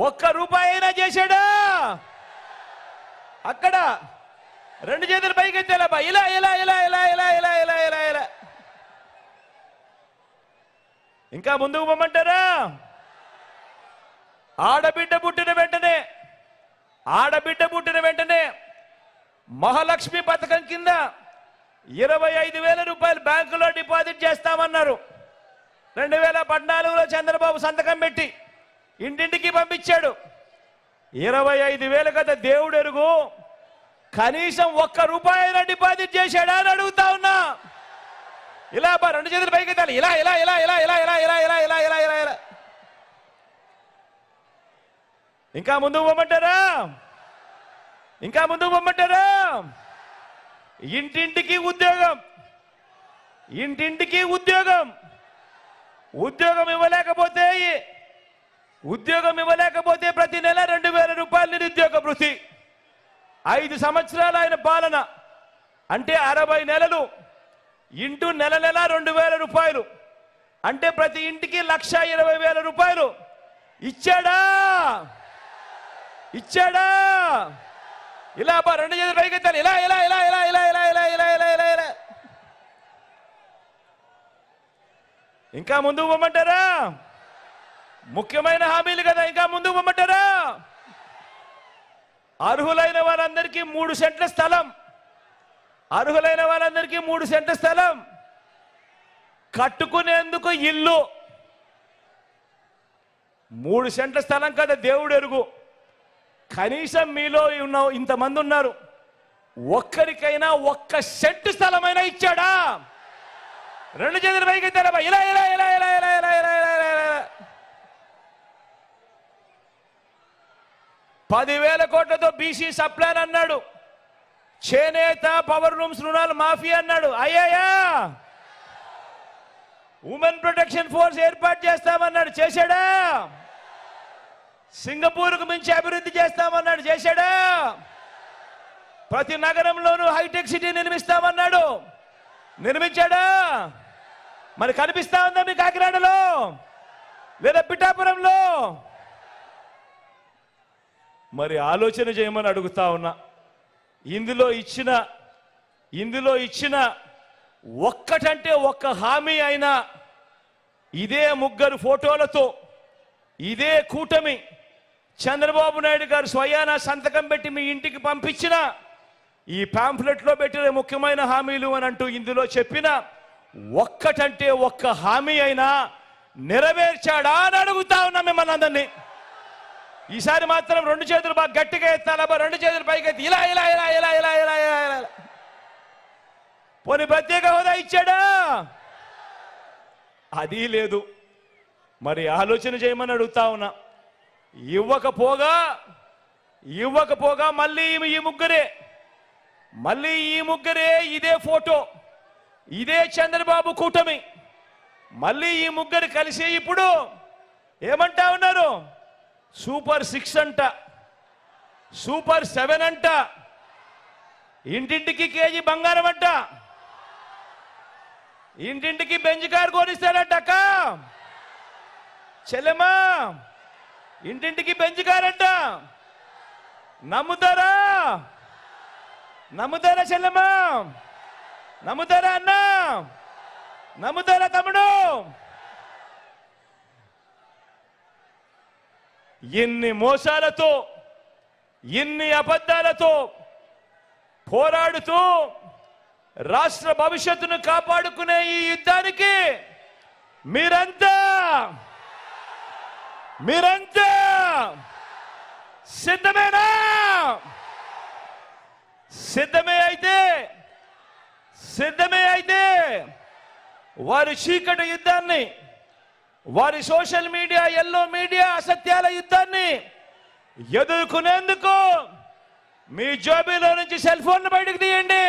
ఒక్క రూపాయి అయినా చేశాడా? అక్కడ రెండు చేతులు పైకెత్తాలబ్బా. ఇలా ఇలా ఇలా ఇలా ఇలా ఇలా ఇలా ఇలా ఇలా. ఇంకా ముందుకు పొమ్మంటారా? ఆడబిడ్డ పుట్టిన వెంటనే మహాలక్ష్మి పథకం కింద 25,000 రూపాయలు బ్యాంకులో డిపాజిట్ చేస్తామన్నారు. 2014లో చంద్రబాబు సంతకం పెట్టి ఇంటింటికి పంపించాడు. 25,000 కదా దేవుడు ఎరుగు. కనీసం ఒక్క రూపాయి అయినా డిపాజిట్ చేశాడా అని అడుగుతా ఉన్నా. ఇలా రెండు చేతులు పైకి తాలి. ఇలా ఇలా ఇలా ఇలా ఇలా ఇలా ఇలా ఇలా ఇలా ఇలా ఇలా ఇలా. ఇంకా ముందుకు పొమ్మంటారా? ఇంటింటికి ఉద్యోగం ఇవ్వలేకపోతే ప్రతి నెల 2,000 రూపాయలు నిరుద్యోగ భృతి. 5 సంవత్సరాలు ఆయన పాలన అంటే 60 నెలలు ఇంటూ నెల 2,000 రూపాయలు అంటే ప్రతి ఇంటికి 1,20,000 రూపాయలు ఇచ్చాడా? ఇలా రెండు చేతులు పైకెత్తాలి. ఇలా ఇలా ఇలా ఇలా ఇలా ఇలా ఇలా ఇలా ఇలా ఇలా ఇలా. ఇంకా ముందుకు పొమ్మంటారా? ముఖ్యమైన హామీలు కదా, ఇంకా ముందుకు పొమ్మంటారా? అర్హులైన వాళ్ళందరికీ 3 సెంట్ల స్థలం, కట్టుకునేందుకు ఇల్లు. 3 సెంట్ల స్థలం కదా దేవుడు ఎరుగు. కనీసం మీలో ఇంతమంది ఉన్నారు, ఒక్కరికైనా 1 సెంటు స్థలమైనా ఇచ్చాడా? రెండు చేతుల పైకి ఎత్తారా? ఇలా ఇలా ఇలా ఇలా ఇలా ఇలా ఇలా ఇలా ఇలా. 10,000 కోట్లతో బీసీ సప్లాన్ అన్నాడు. చేనేత పవర్ లూమ్స్ రుణాలు మాఫీ అన్నాడు. అయ్యాయా? ఉమెన్ ప్రొటెక్షన్ ఫోర్స్ ఏర్పాటు చేస్తామన్నాడు. చేశాడా? సింగపూర్కు మించి అభివృద్ధి చేస్తామన్నాడు. చేశాడా? ప్రతి నగరంలోనూ హైటెక్ సిటీ నిర్మిస్తామన్నాడు. నిర్మించాడా? మరి కనిపిస్తా ఉందా మీ కాకినాడలో లేదా పిఠాపురంలో? మరి ఆలోచన చేయమని అడుగుతా ఉన్నా. ఇందులో ఇచ్చిన ఒక్కటంటే ఒక్క హామీ అయినా ఇదే ముగ్గురు ఫోటోలతో ఇదే కూటమి చంద్రబాబు నాయుడు గారు స్వయాన సంతకం పెట్టి మీ ఇంటికి పంపించిన ఈ పాంఫ్లెట్లో పెట్టిన ముఖ్యమైన హామీలు అని అంటూ ఇందులో చెప్పిన ఒక్కటంటే ఒక్క హామీ అయినా నెరవేర్చాడా అని అడుగుతా ఉన్నా మిమ్మల్ని అందరినీ. ఈసారి మాత్రం రెండు చేతులు బాగా గట్టిగా ఎత్తాలబ్బా. రెండు చేతులు పైకి ఎత్తి ఇలా ఇలా ఇలా ఇలా ఇలా ఇలా ఇలా ఇలా. పోనీ ప్రత్యేక హోదా ఇచ్చాడా? అది లేదు. మరి ఆలోచన చేయమని అడుగుతా ఉన్నా. ఇవ్వకపోగా మళ్ళీ ఈ ముగ్గురే ఇదే ఫోటో, ఇదే చంద్రబాబు కూటమి, మళ్ళీ ఈ ముగ్గురు కలిసి ఇప్పుడు ఏమంటా ఉన్నారు? సూపర్ 6 అంట, సూపర్ 7 అంట, ఇంటింటికి కేజీ బంగారం అంట, ఇంటింటికి బెంజ్ కారు కొనిస్తారంట. అక్క చెల్లెమ్మా, ఇంటింటికి బెంజ్ కారంట. నమ్ముతారా చెల్లెమ్మా? నమ్ముతారా అన్నా? నమ్ముతారా తమ్ముడు? ఇన్ని మోసాలతో, ఇన్ని అబద్ధాలతో పోరాడుతూ రాష్ట్ర భవిష్యత్తును కాపాడుకునే ఈ యుద్ధానికి మీరంతా సిద్ధమేనా? సిద్ధమే అయితే వారి చీకటి యుద్ధాన్ని, వారి సోషల్ మీడియా, ఎల్లో మీడియా అసత్యాల యుద్ధాన్ని ఎదుర్కొనేందుకు మీ జేబులో నుంచి సెల్ ఫోన్ బయటకు తీయండి.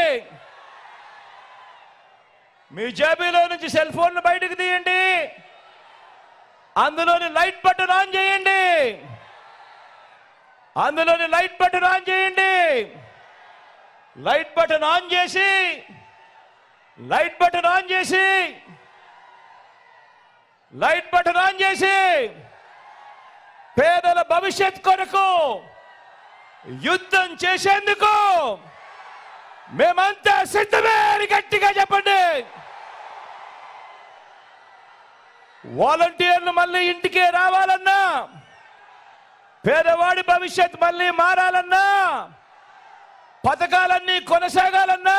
మీ జేబులో నుంచి సెల్ ఫోన్ బయటకు తీయండి. అందులోని లైట్ బటన్ ఆన్ చేయండి. లైట్ బటన్ ఆన్ చేసి పేదల భవిష్యత్ కొరకు యుద్ధం చేసేందుకు మేమంతా సిద్ధమే అని గట్టిగా చెప్పండి. వాలంటీర్లు మళ్ళీ ఇంటికే రావాలన్నా, పేదవాడి భవిష్యత్ మళ్ళీ మారాలన్నా, పథకాలన్నీ కొనసాగాలన్నా,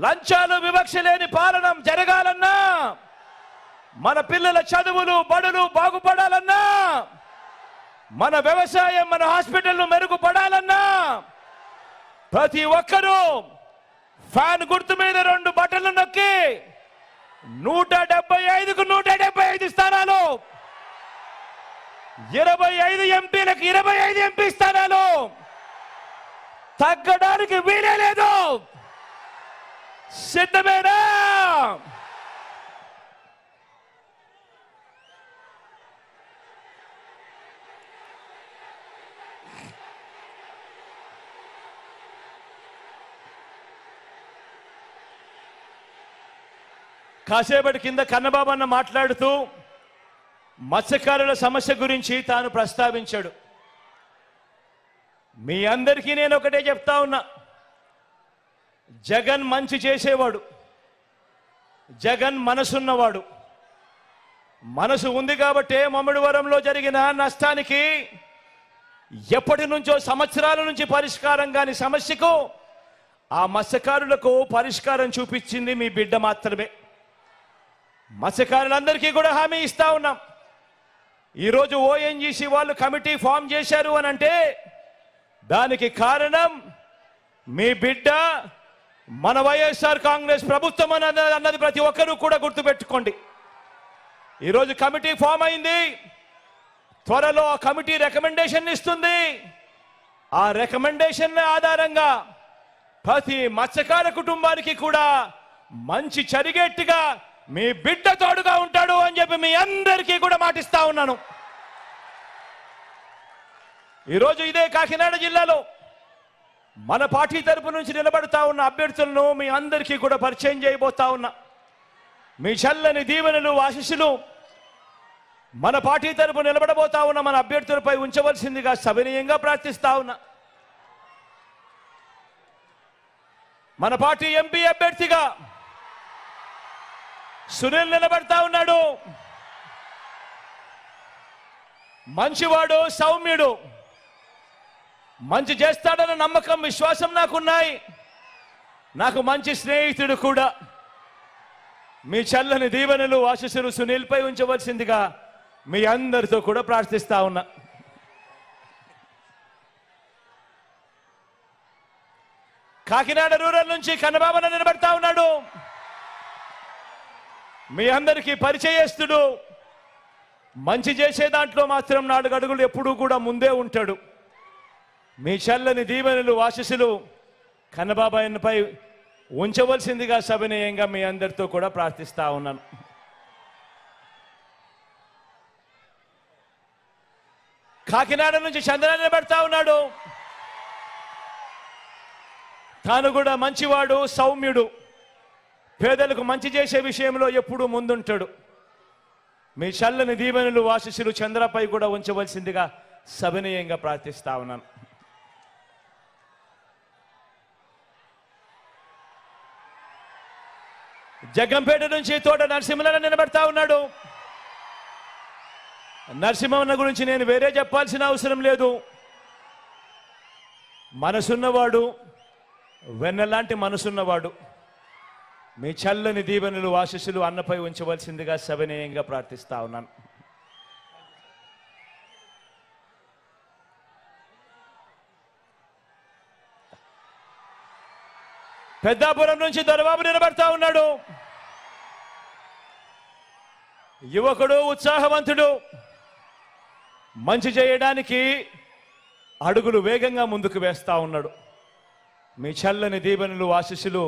లంచాలు వివక్ష లేని పాలన జరగాలన్నా, మన పిల్లల చదువులు బడులు బాగుపడాలన్నా, మన వ్యవసాయం, మన హాస్పిటల్లు మెరుగుపడాలన్నా ప్రతి ఒక్కరూ ఫ్యాన్ గుర్తు మీద 2 బటన్లు నొక్కి 175కు 175 స్థానాలు, 25 ఎంపీలకు 25 ఎంపీ స్థానాలు, తగ్గడానికి వీలే లేదు. సిద్ధమేనా? కాసేపటి కింద కన్నబాబు అన్న మాట్లాడుతూ మత్స్యకారుల సమస్య గురించి తాను ప్రస్తావించాడు. మీ అందరికీ నేను ఒకటే చెప్తా ఉన్నా, జగన్ మంచి చేసేవాడు, జగన్ మనసున్నవాడు. మనసు ఉంది కాబట్టే మమ్మడివరంలో జరిగిన నష్టానికి ఎప్పటి నుంచో సంవత్సరాల నుంచి పరిష్కారం కాని సమస్యకు ఆ మత్స్యకారులకు పరిష్కారం చూపించింది మీ బిడ్డ మాత్రమే. మత్స్యకారులందరికీ కూడా హామీ ఇస్తా ఉన్నాం. ఈరోజు ఓఎన్జీసీ వాళ్ళు కమిటీ ఫామ్ చేశారు అని అంటే దానికి కారణం మీ బిడ్డ, మన వైఎస్ఆర్ కాంగ్రెస్ ప్రభుత్వం అన్నది ప్రతి ఒక్కరూ కూడా గుర్తుపెట్టుకోండి. ఈరోజు కమిటీ ఫామ్ అయింది. త్వరలో ఆ కమిటీ రికమెండేషన్ ఇస్తుంది. ఆ రికమెండేషన్ ఆధారంగా ప్రతి మత్స్యకార కుటుంబానికి కూడా మంచి జరిగేట్టుగా మీ బిడ్డ తోడుగా ఉంటాడు అని చెప్పి మీ అందరికీ కూడా మాటిస్తా ఉన్నాను. ఈరోజు ఇదే కాకినాడ జిల్లాలో మన పార్టీ తరపు నుంచి నిలబడతా ఉన్న అభ్యర్థులను మీ అందరికీ కూడా పరిచయం చేయబోతా ఉన్నా. మీ చల్లని దీవెనలు, ఆశీస్సులు మన పార్టీ తరపు నిలబడబోతా ఉన్న మన అభ్యర్థులపై ఉంచవలసిందిగా సవినయంగా ప్రార్థిస్తా ఉన్నా. మన పార్టీ ఎంపీ అభ్యర్థిగా సునీల్ నిలబడతా ఉన్నాడు. మంచివాడు, సౌమ్యుడు, మంచి చేస్తాడన్న నమ్మకం, విశ్వాసం నాకున్నాయి. నాకు మంచి స్నేహితుడు కూడా. మీ చల్లని దీవెనలు, ఆశీస్సులు సునీల్పై ఉంచవలసిందిగా మీ అందరితో కూడా ప్రార్థిస్తా ఉన్నా. కాకినాడ రూరల్ నుంచి కన్నబాబున నిలబడతా ఉన్నాడు. మీ అందరికీ పరిచయస్తుడు. మంచి చేసే దాంట్లో మాత్రం 4 అడుగులు ఎప్పుడూ కూడా ముందే ఉంటాడు. మీ చల్లని దీవెనలు ఆశీస్సులు కన్నబాబాయన్పై ఉంచవలసిందిగా సవినయంగా మీ అందరితో కూడా ప్రార్థిస్తా ఉన్నాను. కాకినాడ నుంచి చంద్ర నిలబడతా ఉన్నాడు. తాను కూడా మంచివాడు, సౌమ్యుడు, పేదలకు మంచి చేసే విషయంలో ఎప్పుడూ ముందుంటాడు. మీ చల్లని దీవెనలు ఆశీస్సులు చంద్రపై కూడా ఉంచవలసిందిగా సవినయంగా ప్రార్థిస్తా ఉన్నాను. జగ్గంపేట నుంచి తోట నరసింహన్న నిలబడతా ఉన్నాడు. నరసింహన్న గురించి నేను వేరే చెప్పాల్సిన అవసరం లేదు. మనసున్నవాడు, వెన్నలాంటి మనసున్నవాడు. మీ చల్లని దీవెనలు ఆశీస్సులు అన్నపై ఉంచవలసిందిగా సవినయంగా ప్రార్థిస్తా ఉన్నాను. పెద్దాపురం నుంచి దొరబాబు నిలబడతా ఉన్నాడు. యువకుడు, ఉత్సాహవంతుడు, మంచి చేయడానికి అడుగులు వేగంగా ముందుకు వేస్తా ఉన్నాడు. మీ చల్లని దీవెనలు ఆశీస్సులు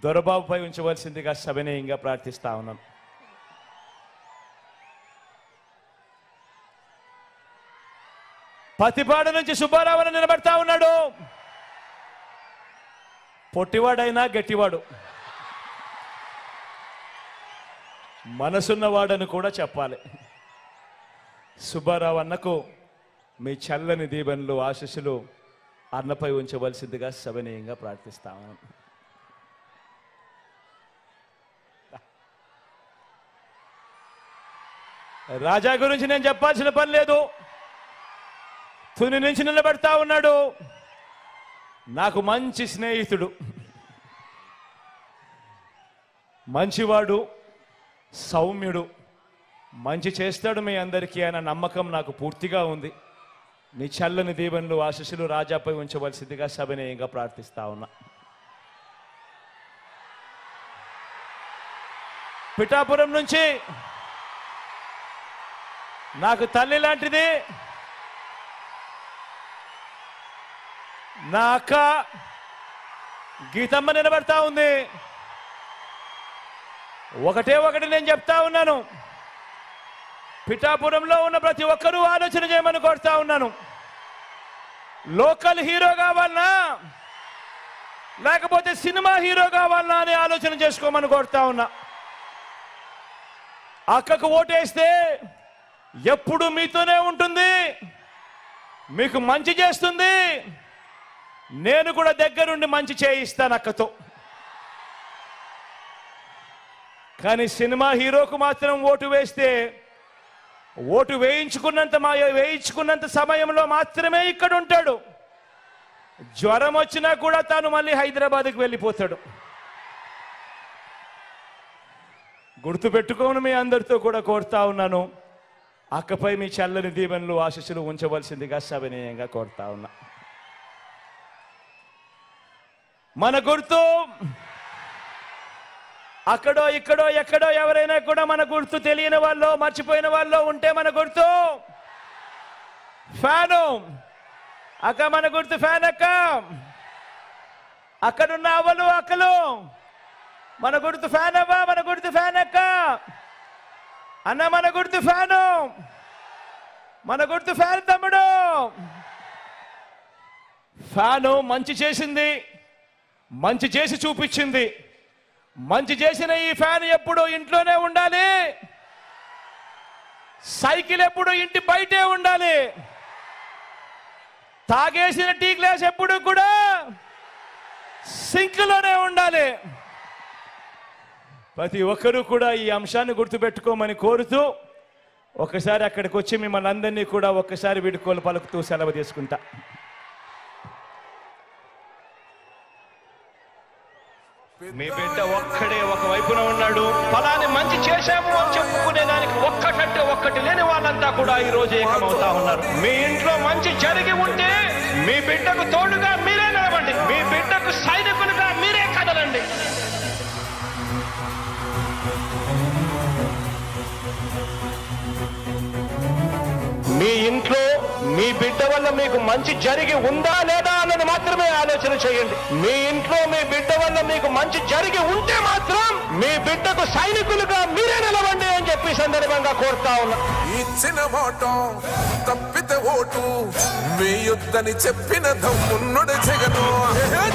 దొరబాబుపై ఉంచవలసిందిగా సవినయంగా ప్రార్థిస్తా ఉన్నాను. పతిపాడు నుంచి సుబ్బారావు నిలబడతా ఉన్నాడు. పొట్టివాడైనా గట్టివాడు, మనసున్నవాడని కూడా చెప్పాలి. సుబ్బారావు అన్నకు మీ చల్లని దీవెనలు ఆశీస్సులు అన్నపై ఉంచవలసిందిగా సవినయంగా ప్రార్థిస్తాను. రాజా గురించి నేను చెప్పాల్సిన పని లేదు. తుని నుంచి నిలబడతా ఉన్నాడు. నాకు మంచి స్నేహితుడు, మంచివాడు, సౌమ్యుడు, మంచి చేస్తాడు మీ అందరికీ అన్న నమ్మకం నాకు పూర్తిగా ఉంది. మీ చల్లని దీవెనలు ఆశీస్సులు రాజాపై ఉంచవలసిందిగా సవినయంగా ప్రార్థిస్తా ఉన్నా. పిఠాపురం నుంచి నాకు తల్లి లాంటిది నా అక్క గీతమ్మ నిలబడతా ఉంది. ఒకటి నేను చెప్తా ఉన్నాను. పిఠాపురంలో ఉన్న ప్రతి ఒక్కరూ ఆలోచన చేయమని కోరుతా ఉన్నాను. లోకల్ హీరో కావాలనా లేకపోతే సినిమా హీరో కావాలనా అని ఆలోచన చేసుకోమని కోరుతా ఉన్నా. అక్కకు ఓటేస్తే ఎప్పుడు మీతోనే ఉంటుంది, మీకు మంచి చేస్తుంది. నేను కూడా దగ్గరుండి మంచి చేయిస్తాను అక్కతో. కానీ సినిమా హీరోకు మాత్రం ఓటు వేస్తే ఓటు వేయించుకున్నంత సమయంలో మాత్రమే ఇక్కడ ఉంటాడు. జ్వరం వచ్చినా కూడా తాను మళ్ళీ హైదరాబాద్కి వెళ్ళిపోతాడు. గుర్తుపెట్టుకోను మీ అందరితో కూడా కోరుతా ఉన్నాను. అక్కపై మీ చల్లని దీవెనలు ఆశీస్సులు ఉంచవలసిందిగా సవినయంగా కోరుతా ఉన్నా. మన గుర్తు అక్కడో ఇక్కడో ఎక్కడో ఎవరైనా కూడా మన గుర్తు తెలియని వాళ్ళు, మర్చిపోయిన వాళ్ళు ఉంటే మన గుర్తు ఫ్యాను. అక్క మన గుర్తు ఫ్యాన్. అక్క అక్కడున్న అవ్వలు అక్కలు మన గుర్తు ఫ్యాన్. అవ్వ మన గుర్తు ఫ్యాన్. అక్క అన్న మన గుర్తు ఫ్యాను. మన గుర్తు ఫ్యాన్. తమ్ముడు ఫ్యాను మంచి చేసింది, మంచి చేసి చూపించింది. మంచి చేసిన ఈ ఫ్యాన్ ఎప్పుడు ఇంట్లోనే ఉండాలి, సైకిల్ ఎప్పుడు ఇంటి బయటే ఉండాలి, తాగేసిన టీ గ్లాస్ ఎప్పుడు కూడా సింక్లోనే ఉండాలి. ప్రతి ఒక్కరూ కూడా ఈ అంశాన్ని గుర్తుపెట్టుకోమని కోరుతూ ఒకసారి అక్కడికి వచ్చి మిమ్మల్ని అందరినీ కూడా ఒక్కసారి వీడుకోలు పలుకుతూ సెలవు తీసుకుంటా. మీ బిడ్డ ఒక్కడే ఒక వైపున ఉన్నాడు. ఫలాని మంచి చేశాము అని చెప్పుకునే దానికి ఒక్కటంటే ఒక్కటి లేని వాళ్ళంతా కూడా ఈ రోజు ఏకమవుతా ఉన్నారు. మీ ఇంట్లో మంచి జరిగి ఉంటే మీ బిడ్డకు తోడుగా మీరే నిలబండి. మీ బిడ్డకు సైనికులుగా మీరే కదలండి. మీ ఇంట్లో మీ బిడ్డ వల్ల మీకు మంచి జరిగి ఉందా లేదా అన్నది మాత్రమే ఆలోచన చేయండి. మీ ఇంట్లో మీ బిడ్డ వల్ల మీకు మంచి జరిగి ఉంటే మాత్రం మీ బిడ్డకు సైనికులుగా మీరే నిలవండి అని చెప్పి సందర్భంగా కోరుతా ఉన్నా. ఇచ్చిన మాట తప్పితే ఓటు వేయొద్దని చెప్పిన దమ్మున్నడు జగను.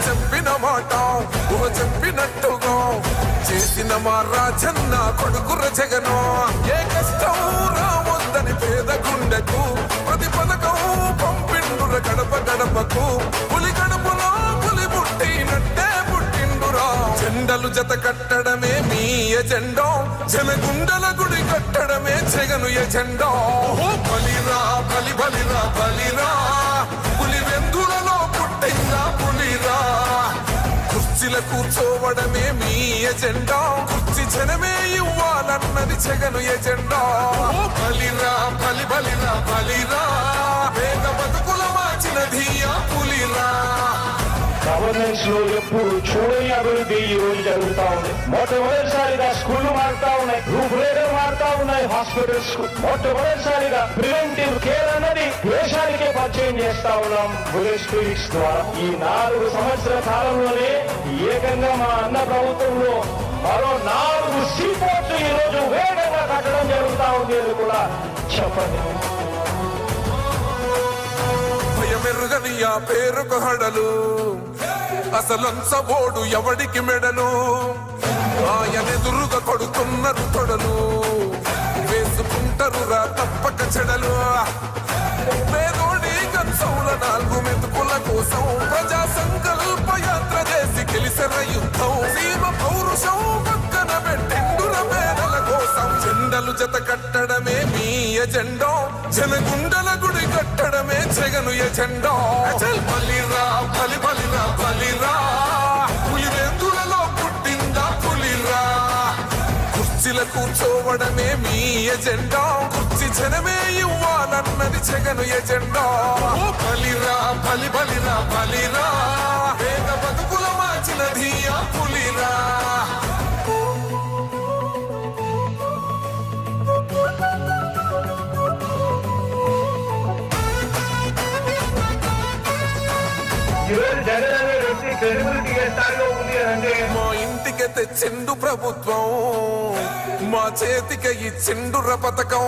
చెప్పిన మాట చెప్పినట్టుగా చేసిన మా రాజన్న కొడుకుర జగను. ఏ కష్టం రావద్దని పేద గుండెకు ప్రతి పథకం పంపిండుర గడప గడపకు. పులి గడపలో పులి పుట్టినట్టే పుట్టిండురా. జెండలు జత కట్టడమే మీ ఎజెండా, జనగుండల గుడి కట్టడమే జగను ఎజెండా. బలిరా బలి బలిరా బలిరా, పులి వెందులలో పుట్టిందా పులిరా. కుర్చీల కూర్చోవడమే మీ ఎజెండా, కుర్చీ జనమే ఇవ్వాలన్నది జగను ఎజెండా. బలిరా బలి బలిరా బలిరా, పేద బతుకుల మార్చినది ఆ పులిరా. గవర్నెన్స్ లో ఎప్పుడు చూడని అభివృద్ధి ఈ రోజు జరుగుతా ఉంది. మొట్టమొదటిసారిగా స్కూళ్లు మారుతా ఉన్నాయి, రూపురేఖలు మారుతా ఉన్నాయి. హాస్పిటల్స్ మొట్టమొదటిసారిగా ప్రివెంటివ్ కేర్ అన్నది దేశానికే పరిచయం చేస్తా ఉన్నాం బుల్లెట్ క్లినిక్స్ ద్వారా. ఈ 4 సంవత్సరాల కాలంలోనే ఏకంగా మా అన్న ప్రభుత్వంలో మరో 4 సీపోర్ట్స్ ఈ రోజు వేగంగా కట్టడం జరుగుతా ఉంది అని కూడా చెప్పండి. భయమెరుగని ఆ పేరుకు హడలు, అసలంచబోడు ఎవడికి మెడలు. ఆయనెదురుగా కొడుతున్నారు తొడలు, వేసుకుంటారు రా తప్పక చెడలు. పేదోడి కంచౌల 4 మెతుకుల కోసం ప్రజా సంకల్ప యాత్ర చేసి గెలిసిన యుద్ధం. సీమ పౌరుషం పక్కన పెట్టిండుర పేదల కోసం. జెండలు జత కట్టడమే మీ ఎజెండా, జనగుండల గుడి కట్టడమే జగను ఎజెండా. బలిరా బలి బలిరా బలిరా, పులి వెందులలో పుట్టిందా పులిరా. కుర్చీల కూర్చోవడమే మీ ఎజెండా, కుర్చీ జనమే ఇవ్వాలన్నది జగను ఎజెండా. బలిరా బలి బలిరా బలిరా, పేద బతుకుల మార్చినది ఆ పులిరా. మా ఇంటికి తెచ్చిండు ప్రభుత్వం, మా చేతికి ఇచ్చిండుర పథకం.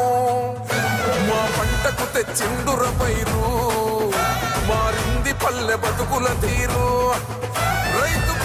మా పంటకు తెచ్చిండుర పైరు, మారింది పల్లె బతుకుల తీరు.